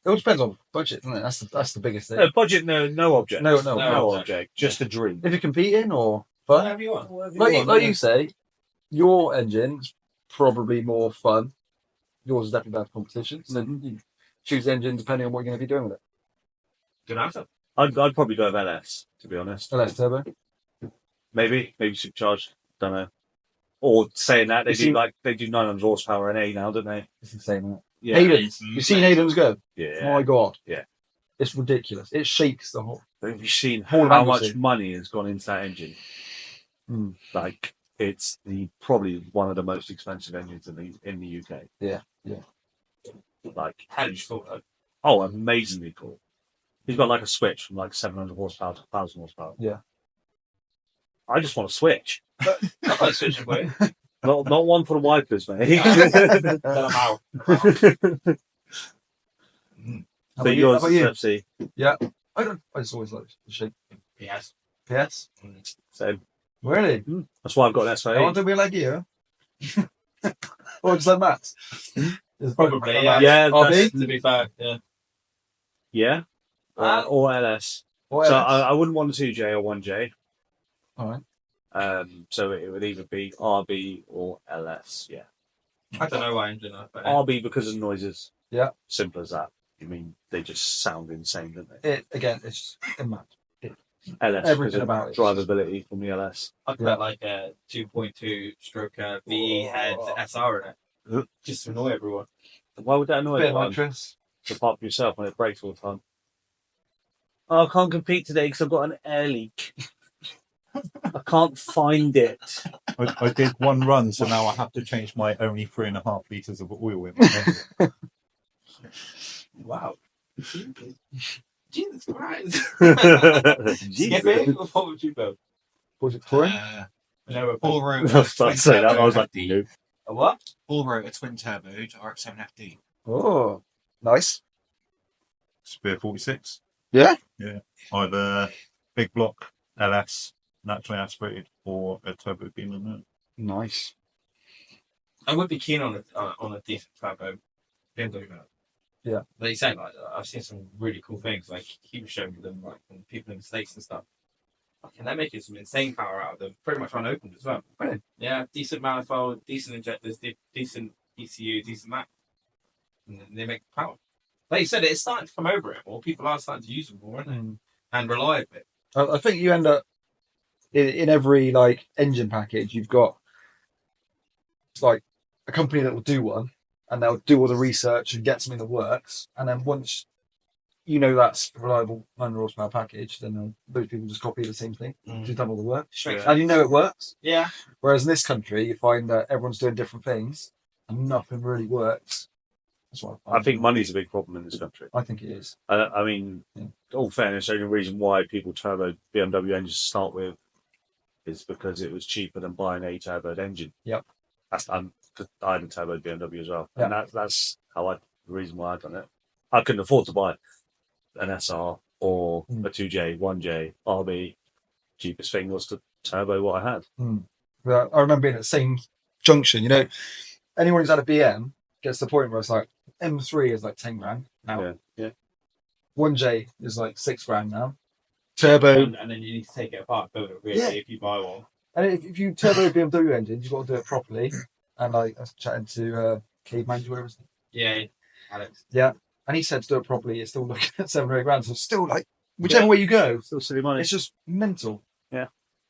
It all depends on budget, doesn't it? That's the biggest thing. No, budget, no object. No, No object. Just a dream. If you're competing or fun, Whatever you want. like you say, your engine's probably more fun. Yours is definitely better competition. And then you choose the engine depending on what you're going to be doing with it. Good answer. I'd probably go with LS, to be honest. LS turbo. Maybe supercharged. Don't know. Or saying that they do 900 horsepower in A now, don't they? It's insane, isn't it? Yeah. Hayden's. You've seen Hayden's go? Yeah. My God. Yeah. It's ridiculous. It shakes the whole. Have you seen Whole how Anglesey. much money has gone into that engine? Mm. Like it's probably one of the most expensive engines in the UK. Yeah. Like Hellish cool though. oh, amazingly cool. He's got like a switch from like 700 horsepower to 1,000 horsepower. Yeah. I just want to switch. I like switching away. Not one for the wipers, mate. Don't know how. How But about yours How is about FC. I just always like the shape. Yes. PS? So Really? that's why I've got an I want S8. to be like you. Or just like Matt. Probably, yeah. Yeah, RB? that's- To be fair, yeah. yeah. Or LS. Or So LS. I wouldn't want a 2J or 1J. All right. So it would either be RB or LS. Yeah. I don't know why engine but RB because of the noises. Yeah. Simple as that. I mean, they just sound insane, don't they? It again, it's just a Matt. LS Everything because of about it. drivability from the LS. I'd put like a 2.2 stroke VE head SR in it. Just to annoy everyone. Why would that annoy Bit of anyone? nitrous. Apart from yourself when it breaks all the time. Oh, I can't compete today because I've got an air leak. I can't find it. I did one run, so now I have to change my only 3.5 litres of oil in my engine. Wow. Jesus Christ. Jesus. Skippy? What would you build? Was it touring? No, Full I rotor. was about to say that. I was like, FD. nope. a what? Full rotor twin turbo to RX-7 FD. Oh, nice. Spear 46. Yeah? Yeah. Either big block LS, naturally aspirated, or a turbo beam in it. Nice. I would be keen on a decent turbo BMW. Yeah. Like you said, like I've seen some really cool things. Like he was showing me them, like from people in the States and stuff. And they're making some insane power out of them, pretty much unopened as well. Really? Yeah, decent manifold, decent injectors, decent ECU, decent map. And they make power. Like you said, it's starting to come over it more. People are starting to use them more, aren't they? Mm. And rely a bit. I think you end up in every like engine package, you've got like a company that will do one, and they'll do all the research and get something that works, and then once you know that's a reliable 900 horsepower package, then those people just copy the same thing, just done all the work, Straight and you know it works. Yeah. Whereas in this country, you find that everyone's doing different things, and nothing really works. That's what I think money's a big problem in this country. I think it is. I mean, all fairness, the only reason why people turbo BMW engines to start with is because it was cheaper than buying a turboed engine. Yep. That's I had a turboed BMW as well, Yeah. and that's the reason why I've done it. I couldn't afford to buy an SR or a 2J, 1J, RB. Cheapest thing was to turbo what I had. But I remember being at the same junction. You know, anyone who's had a BM gets to the point where it's like M3 is like 10 grand now. Yeah. 1J is like 6 grand now. Turbo, And then you need to take it apart, build it really Yeah. if you buy one. and if you turbo a BMW engine, you've got to do it properly. And I was chatting to Caveman, whoever his name. Yeah, Alex. And he said to do it properly, it's still looking at 7 or 8 grand. So still like, whichever way you go, Still silly money. it's just mental. Yeah.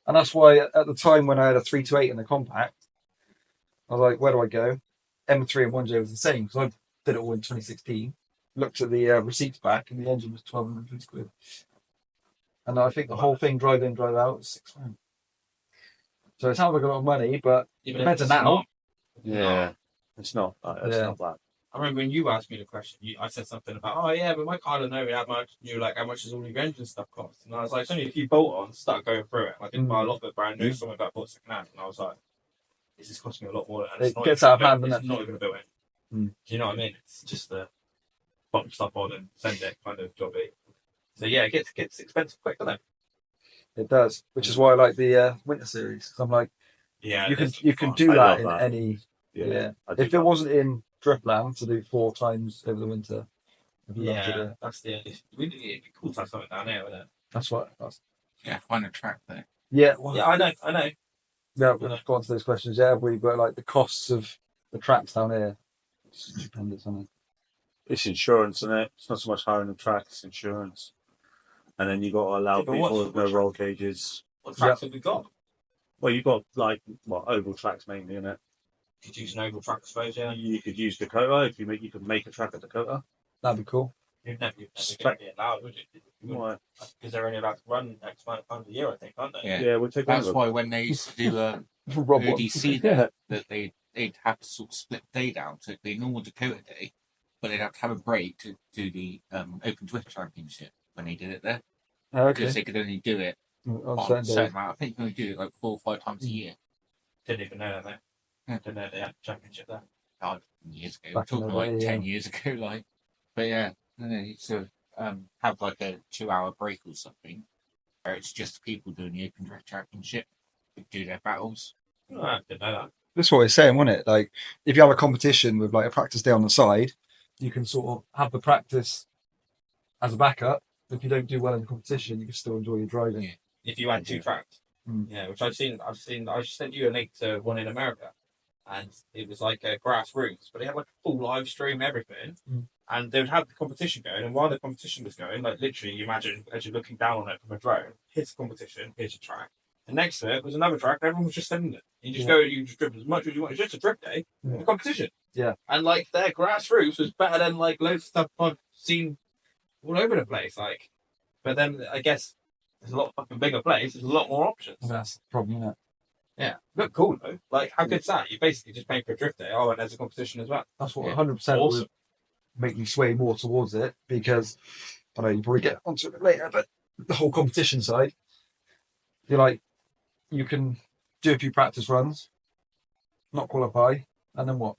And that's why at the time when I had a 328 in the compact, I was like, where do I go? M3 and 1J was the same because I did it all in 2016. Looked at the receipts back and the engine was 1,250 quid. And I think the whole thing, drive in, drive out, was £6,000. So it sounds like a lot of money, but Even compared if to it's now, not. Yeah. It's not. It's Yeah. not bad. I remember when you asked me the question, I said something about, oh yeah, but my car don't know how much. You were like, how much does all your engine stuff cost? And I was like, it's only a few bolt-ons. Start going through it. I didn't buy a lot of it brand new. Some of that bought second hand, and I was like, this is costing me a lot more. And it gets out of hand, doesn't it's it? not even a built in. Do you know what I mean? It's just the pop stuff on and send it kind of jobby. So yeah, it gets expensive quick, doesn't it? It does, which is why I like the Winter Series. 'Cause I'm like, Yeah, you it's can fun. do I that love in that. any. Yeah. I do If it love wasn't in Driftland to do 4 times over the winter, I'd love to do Yeah, it. that's the. It'd be cool to have something down here, wouldn't it? That's what. That's, Yeah, find a track there. yeah. Well, Yeah, I know. yeah. We'll go on to those questions. Yeah, but like the costs of the tracks down here, it's stupendous, isn't it? It's insurance, isn't it? It's not so much hiring the track, it's insurance. And then you got to allow Yeah, but people what- with no roll cages. What tracks have we got? Well, you've got like oval tracks mainly, in it. Could use an oval track, I suppose. Yeah. You could use Dakota if you could make a track at Dakota. That'd be cool. You'd never get allowed, would you? Why? Because they're only allowed to run X amount of times a year, I think, aren't they? Yeah. Yeah, we'll take one of That's them. why when they used to do Rob one. ODC there, that they'd have to sort of split the day down. So it'd be a normal Dakota day, but they'd have to have a break to do the Open Twist Championship when they did it there. Okay. Because they could only do it On on a certain certain days. amount. I think you can only do it like 4 or 5 times a year. Didn't even know that, mate. Yeah. Didn't know they had a championship there. God, years ago. Back We're in the talking like day, 10 years ago, like. But yeah, and then you sort of have like a 2-hour break or something, where it's just people doing the Open Direct Championship who do their battles. Oh, I didn't know that. That's what it's saying, wasn't it? Like, if you have a competition with like a practice day on the side, you can sort of have the practice as a backup. If you don't do well in the competition, you can still enjoy your driving. Yeah. If you had 2 tracks. Mm. Yeah, which I've seen. I sent you a link to one in America, and it was like a grassroots, but they had like a full live stream, everything. And they would have the competition going, and while the competition was going, like literally, you imagine as you're looking down on it from a drone, here's the competition, here's your track. And next to it was another track, and everyone was just sending it. You just go, you just drift as much as you want. It's just a drift day, a competition. Yeah. And like their grassroots was better than like loads of stuff I've seen all over the place. Like, but then I guess there's a lot fucking bigger place. There's a lot more options. That's the problem, isn't it? Yeah, look cool though. Like, how good's that? You basically just paying for a drift day. Oh, and there's a competition as well. That's what Yeah. 100% Awesome. would make me sway more towards it, because I know you probably get onto it later, but the whole competition side, you're like, you can do a few practice runs, not qualify, and then what?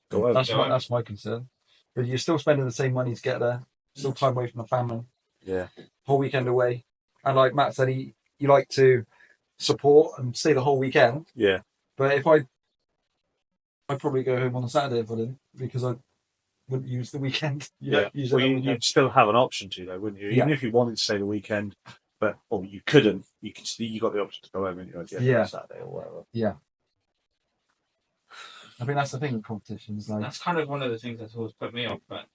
Go over. That's my concern. But you're still spending the same money to get there, still time away from the family, Yeah. whole weekend away. And like Matt said, you like to support and stay the whole weekend. Yeah. But if I'd probably go home on a Saturday if I didn't, because I wouldn't use the weekend. Yeah. Use Well, it on the you'd weekend. still have an option to, though, wouldn't you? Even Yeah. if you wanted to stay the weekend, but you couldn't. You got the option to go home, you know, Yeah. Saturday or whatever. Yeah. I think that's the thing with competitions. Like, That's kind of one of the things that's always put me off. But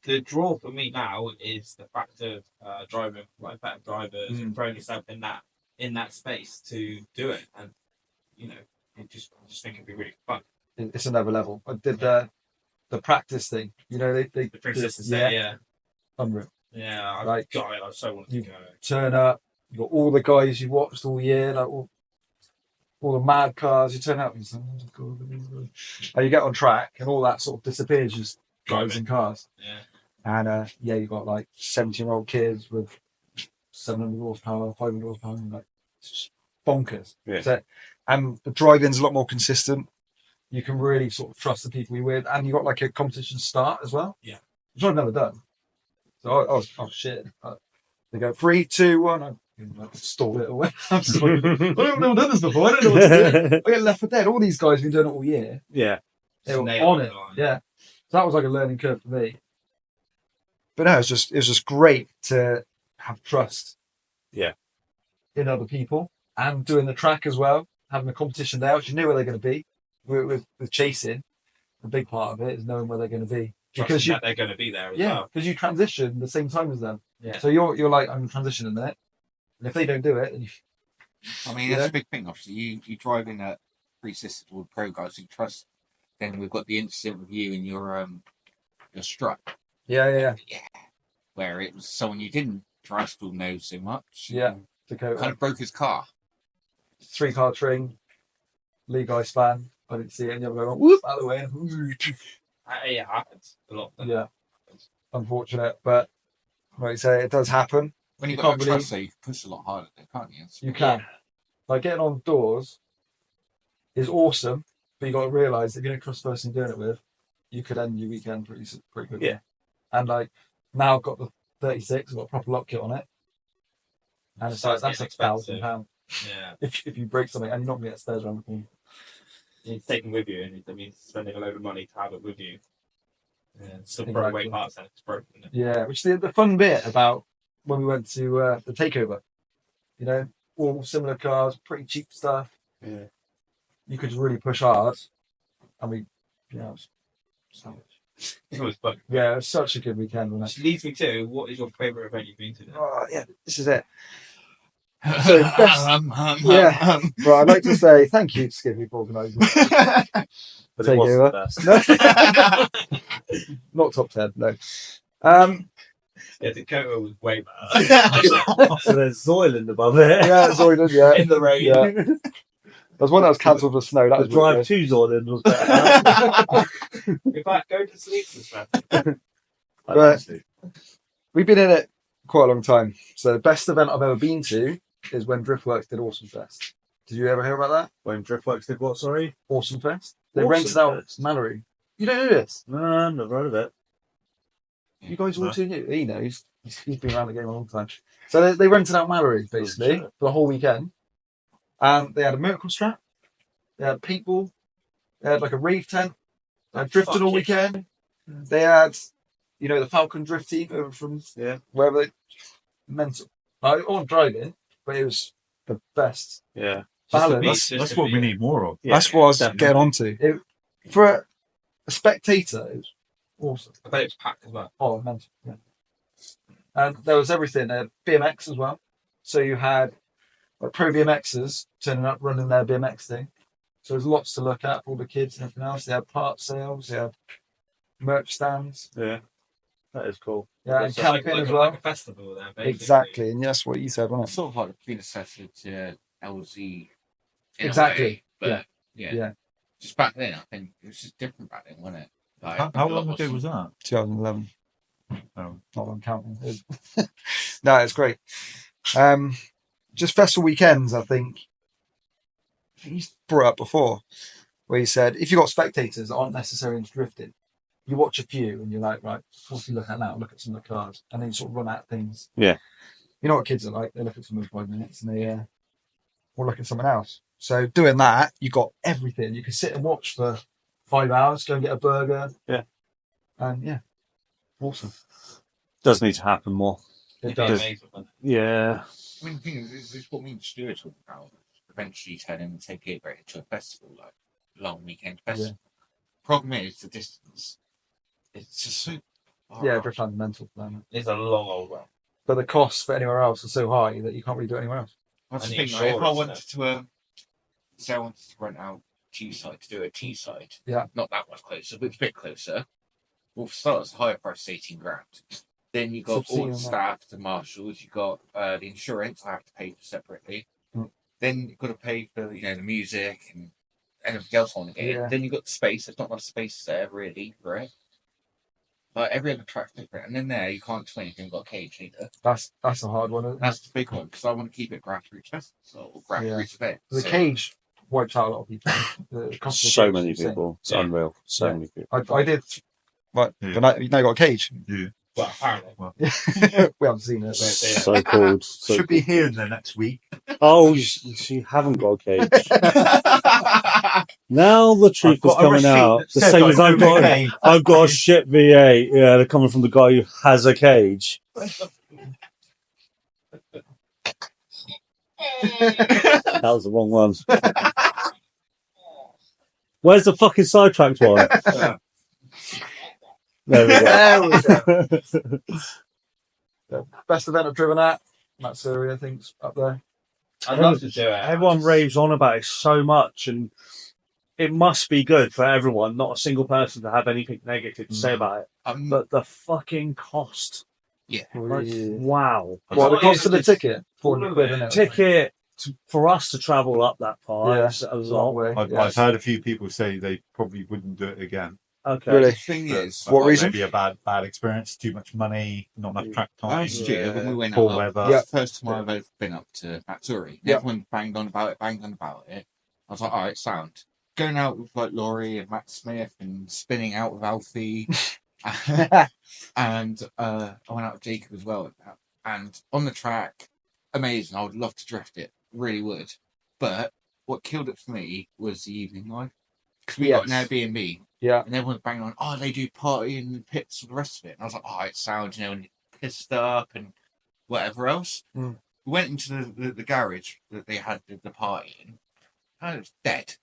the draw for me now is the fact of driving like better drivers and throwing yourself in that space to do it, and you know, I just think it'd be really fun. it's another level. I did the practice thing. You know, they The princess is yeah, yeah, unreal. yeah. Like, I so wanted to go. Turn up. You got all the guys you watched all year, like all the mad cars. You turn up and say, oh, God. And you get on track, and all that sort of disappears. Just drives in cars. Yeah. And yeah, you got like 17-year-old kids with 700 horsepower, 500 horsepower, and like it's just bonkers. Yeah. So, and the driving's a lot more consistent. You can really sort of trust the people you're with, and you got like a competition start as well. Yeah. Which I've never done. So I was shit. They go 3, 2, 1. I stall it away. I've never done this before. I don't know what to do. I get left for dead. All these guys have been doing it all year. Yeah. They were Nail on it. it. Yeah. So that was like a learning curve for me. But no, it was just great to have trust. Yeah. In other people, and doing the track as well, having a competition there, which you knew where they're going to be. With chasing, a big part of it is knowing where they're going to be. Because Trusting that they're going to be there as yeah, well. because you transition the same time as them. Yeah. So you're like, I'm transitioning there. And if they don't do it, then I mean, that's a big thing. Obviously, you drive in a pre-assisted with pro guys, so you trust. Then we've got the incident with you and your strut. yeah. Where it was someone you didn't trust or know so much. Yeah. Dakota. Kind of broke his car. 3-car tring, Lee guy span. I didn't see it, and the other guy went whoop out of the way. Yeah, it happens a lot. Yeah. Unfortunate, but like you say, it does happen. When you've You got can't a really- trust, so you can push a lot harder, there, can't you? You can. Like getting on doors is awesome, but you got to realise if you're going to trust the person you're doing it with, you could end your weekend pretty quickly. Yeah. And like now I've got the 36, I've got a proper lock kit on it, and it's like that's £1,000 Yeah. if you break something and you're not going to get stairs around the corner. You need to take them with you, and that means spending a load of money to have it with you. Yeah, still Exactly. throw away parts and it's broken. Isn't it? Yeah, which is the fun bit about when we went to the takeover. You know, all similar cars, pretty cheap stuff. Yeah. You could really push hard, and we, yeah, It was fun. yeah, it was such a good weekend, wasn't Which leads me to, what is your favourite event you've been to? it? Then? Oh, yeah, this is it. So best, yeah. yeah. Right, I'd like to say thank you to Skippy for organising. But Take it wasn't over. the best. Not top 10, no. Yeah, Dakota was way better. So there's Zoyland above it. Yeah, Zoyland, yeah. In the rain. Yeah. There's one that was cancelled for snow. That The was drive wicked. to Zoyland was better. In fact, go to sleep this man. Right. We've been in it quite a long time. So the best event I've ever been to is when Driftworks did Awesome Fest. Did you ever hear about that? When Driftworks did what, sorry? Awesome Fest? They Awesome rented out Fest. Mallory. You don't know this? No, never heard of it. You guys all No. too new. He knows. He's been around the game a long time. So they rented out Mallory, basically, shit. for the whole weekend. And they had a miracle strap. They had people. They had like a rave tent. They had drifting all Fuck yeah. weekend. They had, you know, the Falcon drift team over from wherever they mental. I wasn't driving, but it was the best Yeah. balance. That's what we need more of. Yeah, That's what I was definitely. getting onto. For a spectator, it was awesome. I bet it was packed as well. Oh, mental. Yeah. And there was everything. They had BMX as well. So you had like pro BMXers turning up, running their BMX thing. So there's lots to look at for all the kids and everything else. They had part sales, they had merch stands. Yeah. That is cool. Yeah, and So camping like as a, well. like a festival there, basically. Exactly, and that's what you said, wasn't It's sort of like the predecessor to LZ. in a Exactly, way, but Yeah. yeah. Just back then, I think it was just different back then, wasn't it? Like, How long ago was that? 2011. Oh. Not I'm counting. No, it's great. Just festival weekends, I think he's brought it up before, where he said if you've got spectators that aren't necessarily into drifting, you watch a few and you're like, right, what do you look at now? Look at some of the cars, and then you sort of run at things. Yeah. You know what kids are like? They look at something for 5 minutes and they will look at someone else. So doing that, you got everything. You can sit and watch for 5 hours, go and get a burger. Yeah. And yeah, awesome. Does need to happen more. It It'd be does. amazing, wouldn't Yeah. I mean, the thing is, this is what me and Stu are talking about. Eventually turn in and take it right into a festival, like long weekend festival. Problem is the distance. It's just so far Yeah, off. Driftland's mental for them. it? It's a long old way. But the costs for anywhere else are so high that you can't really do it anywhere else. That's And the the thing, right? If I insurance, wanted to, say I wanted to rent out G-side to do a T-side, Yeah. not that much closer, but it's a bit closer. Well, for starters, the higher price is 18 grand. Then you got all Subsea the on staff, the marshals, you got the insurance I have to pay for separately. Mm. Then you've got to pay for the music and anything else on the game. Yeah. Then you've got the space. There's not enough space there, really, right? Like every other track's different. And then there, you can't do anything. You've got a cage either. That's a hard one. Isn't it? That's the big one because I want to keep it grassroots festival or grassroots event. The So- cage wipes out a lot of people. The cost of the So cage many is insane. people. It's Yeah. unreal. So Yeah. many people. I did. Right, Yeah. but now you got a cage. Well, apparently. We haven't seen it. But So cool. So Should be here in the next week. Oh, you haven't got a cage. Now the truth I've got is a coming receipt out. that The says same I as I've own a got. cage. I've got a shit V8. Yeah, they're coming from the guy who has a cage. That was the wrong one. Where's the fucking sidetracked one? There we go. There we go. The best event I've driven at, Matsuri, I think, up there. I'd love to do it. Everyone raves on about it so much, and it must be good for everyone, not a single person to have anything negative to say about it. But the fucking cost. Yeah. Like, wow. Well, the cost of the It's ticket, £400, isn't it? Ticket for us to travel up that far Yeah, is a it's a long lot. way. I've heard a few people say they probably wouldn't do it again. Okay. Really? The thing is, What reason? Maybe a bad experience, too much money, not enough track time. last year when we went poor up, weather. that's the first time I've ever been up to Matsuri. Yeah. Everyone banged on about it. I was like, all right, sound. Going out with like Laurie and Matt Smith and spinning out with Alfie. And I went out with Jacob as well. And on the track, amazing. I would love to drift it. Really would. But what killed it for me was the evening life. Because we got an Airbnb. Yeah. And everyone's banging on, oh, they do party in the pits for the rest of it. And I was like, oh, it sounds, and you're pissed up and whatever else. Mm. We went into the garage that they had the party in, and it was dead.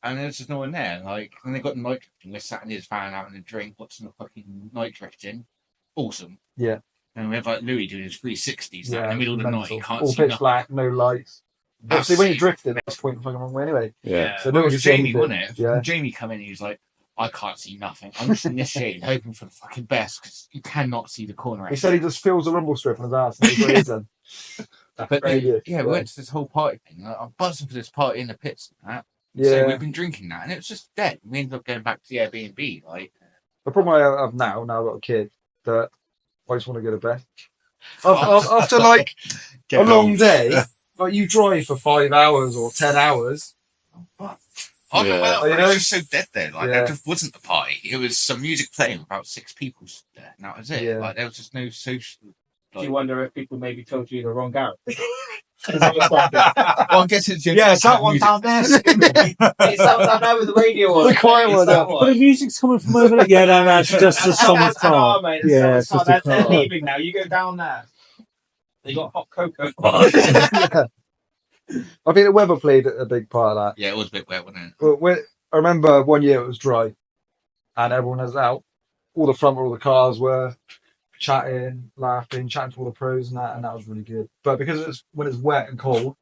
And there was just no one there. Like, and they got night drifting. They sat in his van having a drink, watching the fucking night drifting. Awesome. Yeah. And we have like Louis doing his 360s Yeah, in the middle of the mental. night. You can't all see pitch nothing. black, no lights. Obviously, when you're drifting, that's point fucking wrong way anyway. Yeah. So It no one was can see Jamie, anything. wasn't it? Yeah. And Jamie come in, he was like, I can't see nothing. I'm just initiating, hoping for the fucking best, because you cannot see the corner. He said he just feels a rumble strip on his ass. And he's what he said. But crazy. yeah, we went to this whole party thing. I'm buzzing for this party in the pits and that. Yeah. So we've been drinking that, and it was just dead. We ended up going back to the Airbnb. Like, The problem I have now I've got a kid, that I just want to go to bed. After like Get a long home. day, like you drive for 5 hours or 10 hours. oh, Yeah. well, You it know? was just so dead there. Like, Yeah. there just wasn't a party. It was some music playing, about 6 people stood there, and that was it. Yeah. Like, there was just no social. Do you wonder if people maybe told you the wrong garage? Well, I guess it's Yeah, it's that one down there. It's that down with the radio on. The quiet It's one, that But the music's coming from over there. Yeah, no, it's just the someone's That's an car. R, mate. Yeah, It's it's just a they're car. leaving now. You go down there. They got hot cocoa. I think the weather played a big part of that. Yeah, it was a bit wet, wasn't it? But I remember one year it was dry, and everyone was out. All the front row of the cars were chatting, laughing, chatting to all the pros and that was really good. But because when it's wet and cold,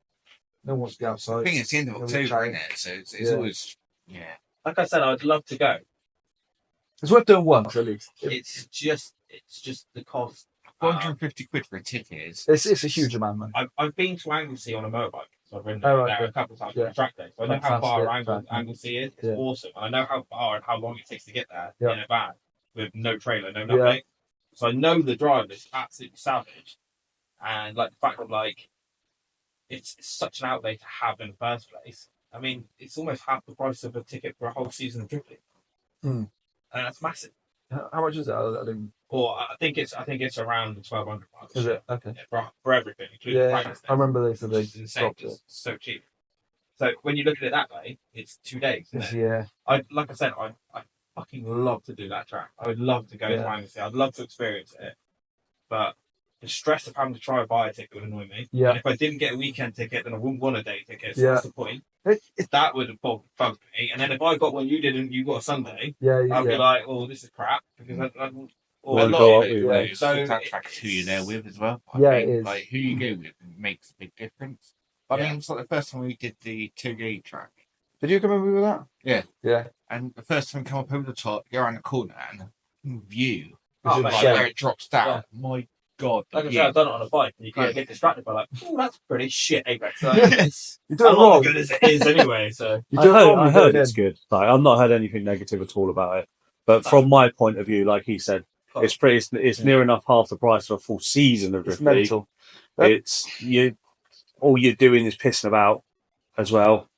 no one wants to be I outside. think it's the end of It was October, chatting. isn't it? So it's Yeah. always, yeah. Like I said, I'd love to go. It's worth doing once at least. It's just the cost. 450 quid for a ticket is. It's a huge amount, man. I've been to Anglesey on a motorbike, so I've ridden Oh, right, there okay. a couple of times Yeah. on the track day. So I know how Fantastic. far Anglesey is. It's Yeah. awesome. And I know how far and how long it takes to get there Yeah. in a van with no trailer, no Yeah. nothing. So I know the drive is absolutely savage. And like the fact that like it's such an outlay to have in the first place. I mean, it's almost half the price of a ticket for a whole season of drifting. Hmm. And that's massive. How much is that? I didn't... Or I think it's around the 1,200 mark. Is it? Okay. Yeah, for everything, including Yeah, practice I remember they said they It's insane. dropped It's it. so cheap. So when you look at it that way, it's 2 days. Isn't it? Yeah. Like I said, I fucking love to do that track. I would love to go to Anglesey. I'd love to experience it. But the stress of having to try and buy a ticket would annoy me. Yeah. And if I didn't get a weekend ticket, then I wouldn't want a day ticket. So Yeah. what's the point? It- That would have bugged me. And then if I got one you didn't, you got a Sunday, Yeah, I'd be yeah. like, oh, this is crap. Because I or Well, a go lot up of it. with you. Like, So that track is who you're there with as well. I Yeah, think. it is. Like, who you go with makes a big difference. I Yeah. mean, it's like the first time we did the Toge track. Did you come in with that? Yeah. Yeah. And the first time we come up over the top, go around the corner, and the view, Oh, like, mate, where it drops down. My God. the like I view. said, I've done it on a bike. And you can Right. get distracted by like, oh, that's pretty shit Apex. So Yes. You do it I'm not wrong. as good as it is anyway. So You I do it heard, wrong. I you do heard it it's in. good. Like, I've not heard anything negative at all about it. But from my point of view, like he said, it's pretty. It's near enough half the price of a full season of It's Drift League. mental. It's you. All you're doing is pissing about as well.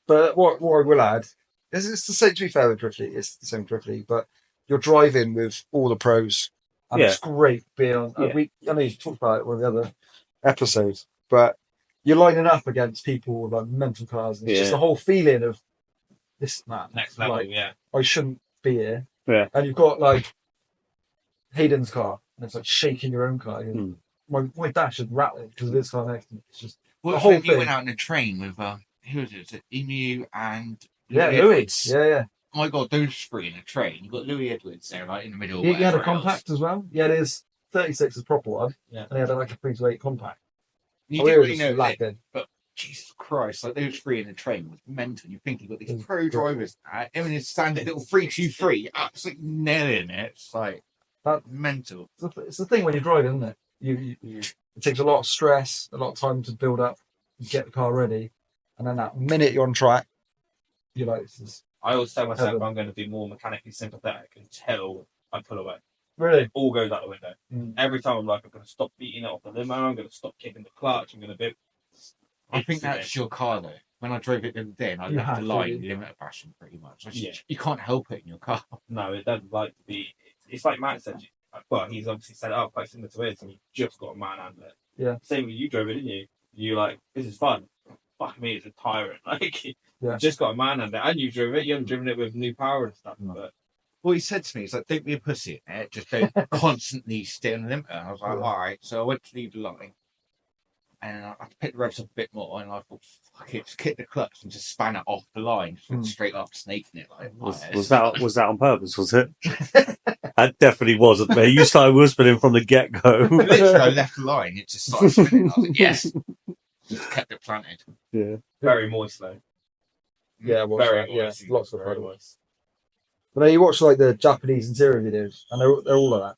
But what I will add is it's the same. To be fair with Drift League, it's the same Drift League, but you're driving with all the pros, and Yeah. it's great being on. Yeah. I know you talked about it in one of the other episodes, but you're lining up against people with like mental cars. And it's just Yeah. the whole feeling of this man. next level, Like, yeah. I shouldn't be here. Yeah. And you've got like Hayden's car, and it's like shaking your own car. Hmm. My dash is rattling because of this car next to me. It's just What the if whole you went thing. out in a train with, who was it? Was it Emu and Louis. Edwards? Yeah. my God, those three in a train. You've got Louis Edwards there, right in the middle. He had a whatever else. compact as well. He had his 36 as proper one. Yeah. And he had like a 328 compact. You We didn't were really just know that, lagging. but Jesus Christ, like those three in the train was mental. You think you've got these It's pro great. drivers, him and his standard little 323, absolutely nailing it. It's like mental. It's the thing when you're driving, isn't it? It takes a lot of stress, a lot of time to build up, get the car ready, and then that minute you're on track, you're like, this is I always tell myself Heaven. I'm going to be more mechanically sympathetic until I pull away. really. All goes out the window. Mm. Every time I'm like, I'm going to stop beating it off the limo. I'm going to stop kicking the clutch. I'm going to be. I think that's your car though. When I drove it the other day and I You left have the to, line do. limiter passion pretty much. Yeah. You can't help it in your car. No, it doesn't like to be. It's like Matt said. Well, he's obviously set it up quite similar to his, and you just got a manhandle it. Yeah. Same with you drove it, didn't you? You like, this is fun. Fuck me, it's a tyrant. Like, you Yeah. just got a manhandle it, and you drove it. You haven't driven it with new power and stuff. No. But Well, he said to me, he's like, don't be a pussy in it. Just don't constantly stay on the limiter. And I was like, Yeah. all right. So I went to leave the line. And I picked the revs up a bit more. And I thought, fuck it, just kick the clutch and just span it off the line. Just went straight up, snaking it. Like, Was that on purpose? Was it? That definitely wasn't me. You started whispering from the get go. Literally, I left the line. It just started spinning. I was like, yes. Just kept it planted. Yeah. very moist though. Yeah, watch Very that. Yeah, moist. lots of very fun. moist. But then you watch like the Japanese interior videos, and they're all like that.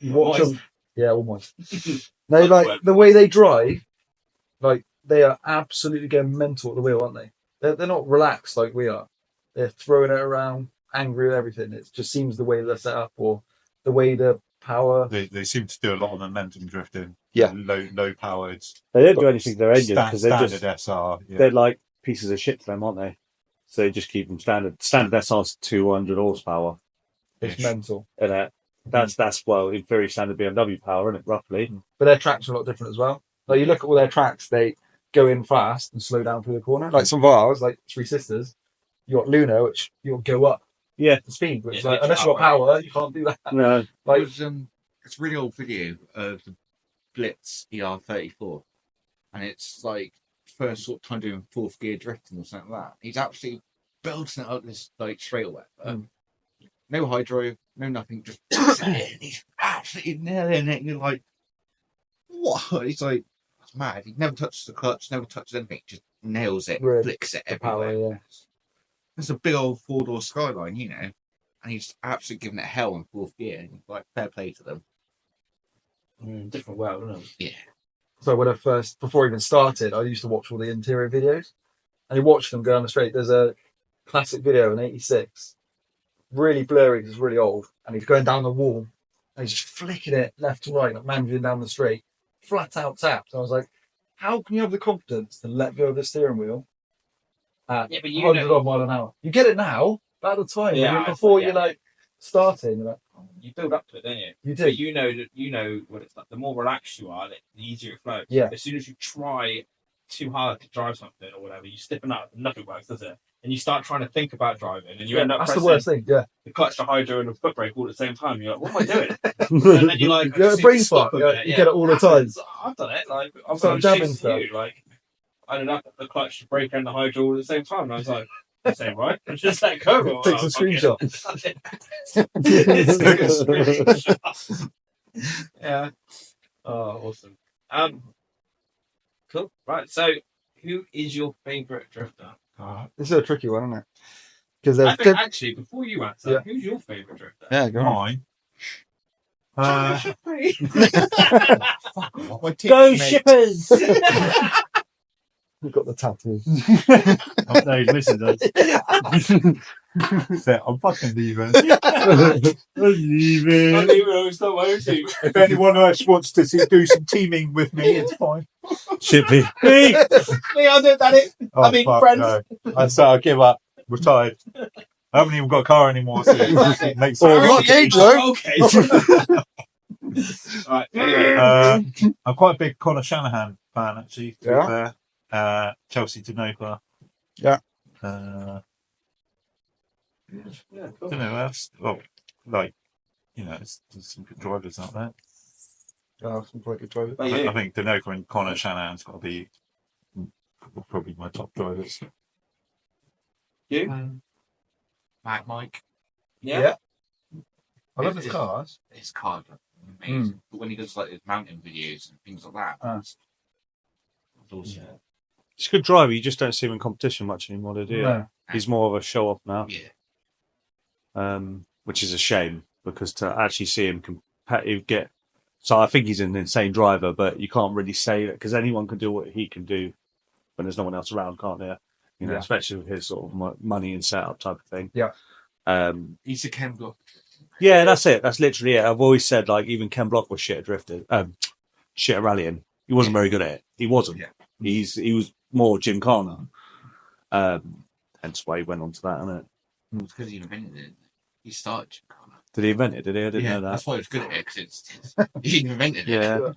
You watch Moist. them, yeah, almost. They like the way they drive, like they are absolutely going mental at the wheel, aren't they? They're not relaxed like we are. They're throwing it around, angry with everything. It just seems the way they're set up, or the way the power. They seem to do a lot of momentum drifting. Yeah. Low powered. They don't do anything to their engines because they're standard just SR. Yeah. they're like pieces of shit to them, aren't they? So they just keep them standard. Standard SR's 200 horsepower, It's Ish. mental. and that's well in theory standard BMW power, isn't it? Roughly. But their tracks are a lot different as well. Like you look at all their tracks, they go in fast and slow down through the corner. Like some of ours, like Three Sisters, you got Luna, which you'll go up Yeah. the speed, which Yeah, like, unless you've got power, you can't do that. No. Like It's a really old video of the Blitz ER34, and it's like first sort of time doing fourth gear drifting or something like that. He's absolutely belting it up this like straightaway. No hydro, no nothing, just he's absolutely nailing it. You're like, what? He's like, it's mad. He never touches the clutch, never touches anything, just nails it, Really? flicks it the everywhere. power, yeah. It's a big old four-door Skyline, you know, and he's absolutely giving it hell in fourth gear. And like, fair play to them. Different world, isn't it? Yeah. So when I first, before I even started, I used to watch all the interior videos, and you watch them go down the straight. There's a classic video in '86, really blurry because it's really old, and he's going down the wall, and he's just flicking it left to right, like managing down the straight, flat out tapped. I was like, how can you have the confidence to let go of the steering wheel at Yeah, but you 100 know- odd mile an hour? You get it now, but at the time, Yeah, when I- before yeah. you're like starting, you're like, You build up to it, don't you? you do. But you know what it's like. The more relaxed you are, the easier it flows. Yeah. As soon as you try too hard to drive something or whatever, you stiffen up. Nothing works, does it? And you start trying to think about driving, and you end up That's the pressing worst thing. Yeah, the clutch, the hydro, and the foot brake all at the same time. You're like, what am I doing? And then you're like, you get a brain fart. Yeah, you get it all the time. I've done it. Like I've Start got jabbing stuff. Like I ended up the clutch, the brake, and the hydro all at the same time. And I was like, "This ain't right." And just let go. Well, Take some fuck it. screenshots. It's like a screenshot. Yeah. Oh, awesome. Cool. Right. So, who is your favourite drifter? This is a tricky one, isn't it? Because I there's think actually, before you answer, Yeah. who's your favourite drifter? yeah, go on. Mine. Go shippers! You've got the tattoo. Oh, no, listen, So I'm fucking leaving. I'm leaving. I knew I was not my own team. If anyone else wants to do some teaming with me, it's fine. Shippy. Me. Me, I'll do it, Danny. I mean, fuck, friends. no. I say I give up. Retired. I haven't even got a car anymore. So it makes Oh, not Gage, though. Okay. Right. Anyway. I'm quite a big Conor Shanahan fan, actually. To be Yeah. fair. Chelsea Denofa. Yeah. Yeah, cool. Don't know else. Well, like, there's some good drivers out there. Oh, some quite good drivers. But I you, think Denofa and Conor Shanahan's got to be probably my top drivers. Mad Mike. Yeah. I love his cars. His cars are amazing. But when he does like his mountain videos and things like that, it's awesome. He's a good driver. You just don't see him in competition much anymore, do you? No. He's more of a show off now, which is a shame because to actually see him get. So I think he's an insane driver, but you can't really say that because anyone can do what he can do when there's no one else around, can't there? You know, especially with his sort of money and setup type of thing. Yeah. He's a Ken Block. Yeah, that's it. That's literally it. I've always said like even Ken Block was shit at drifting, shit at rallying. He wasn't very good at it. He wasn't. Yeah. He was more Jim Carner. Hence why he went on to that, isn't it? It's because he invented it. He started Jim Carner. Did he invent it? Did he? I didn't know that. That's why he was good at it, because he invented it. Yeah.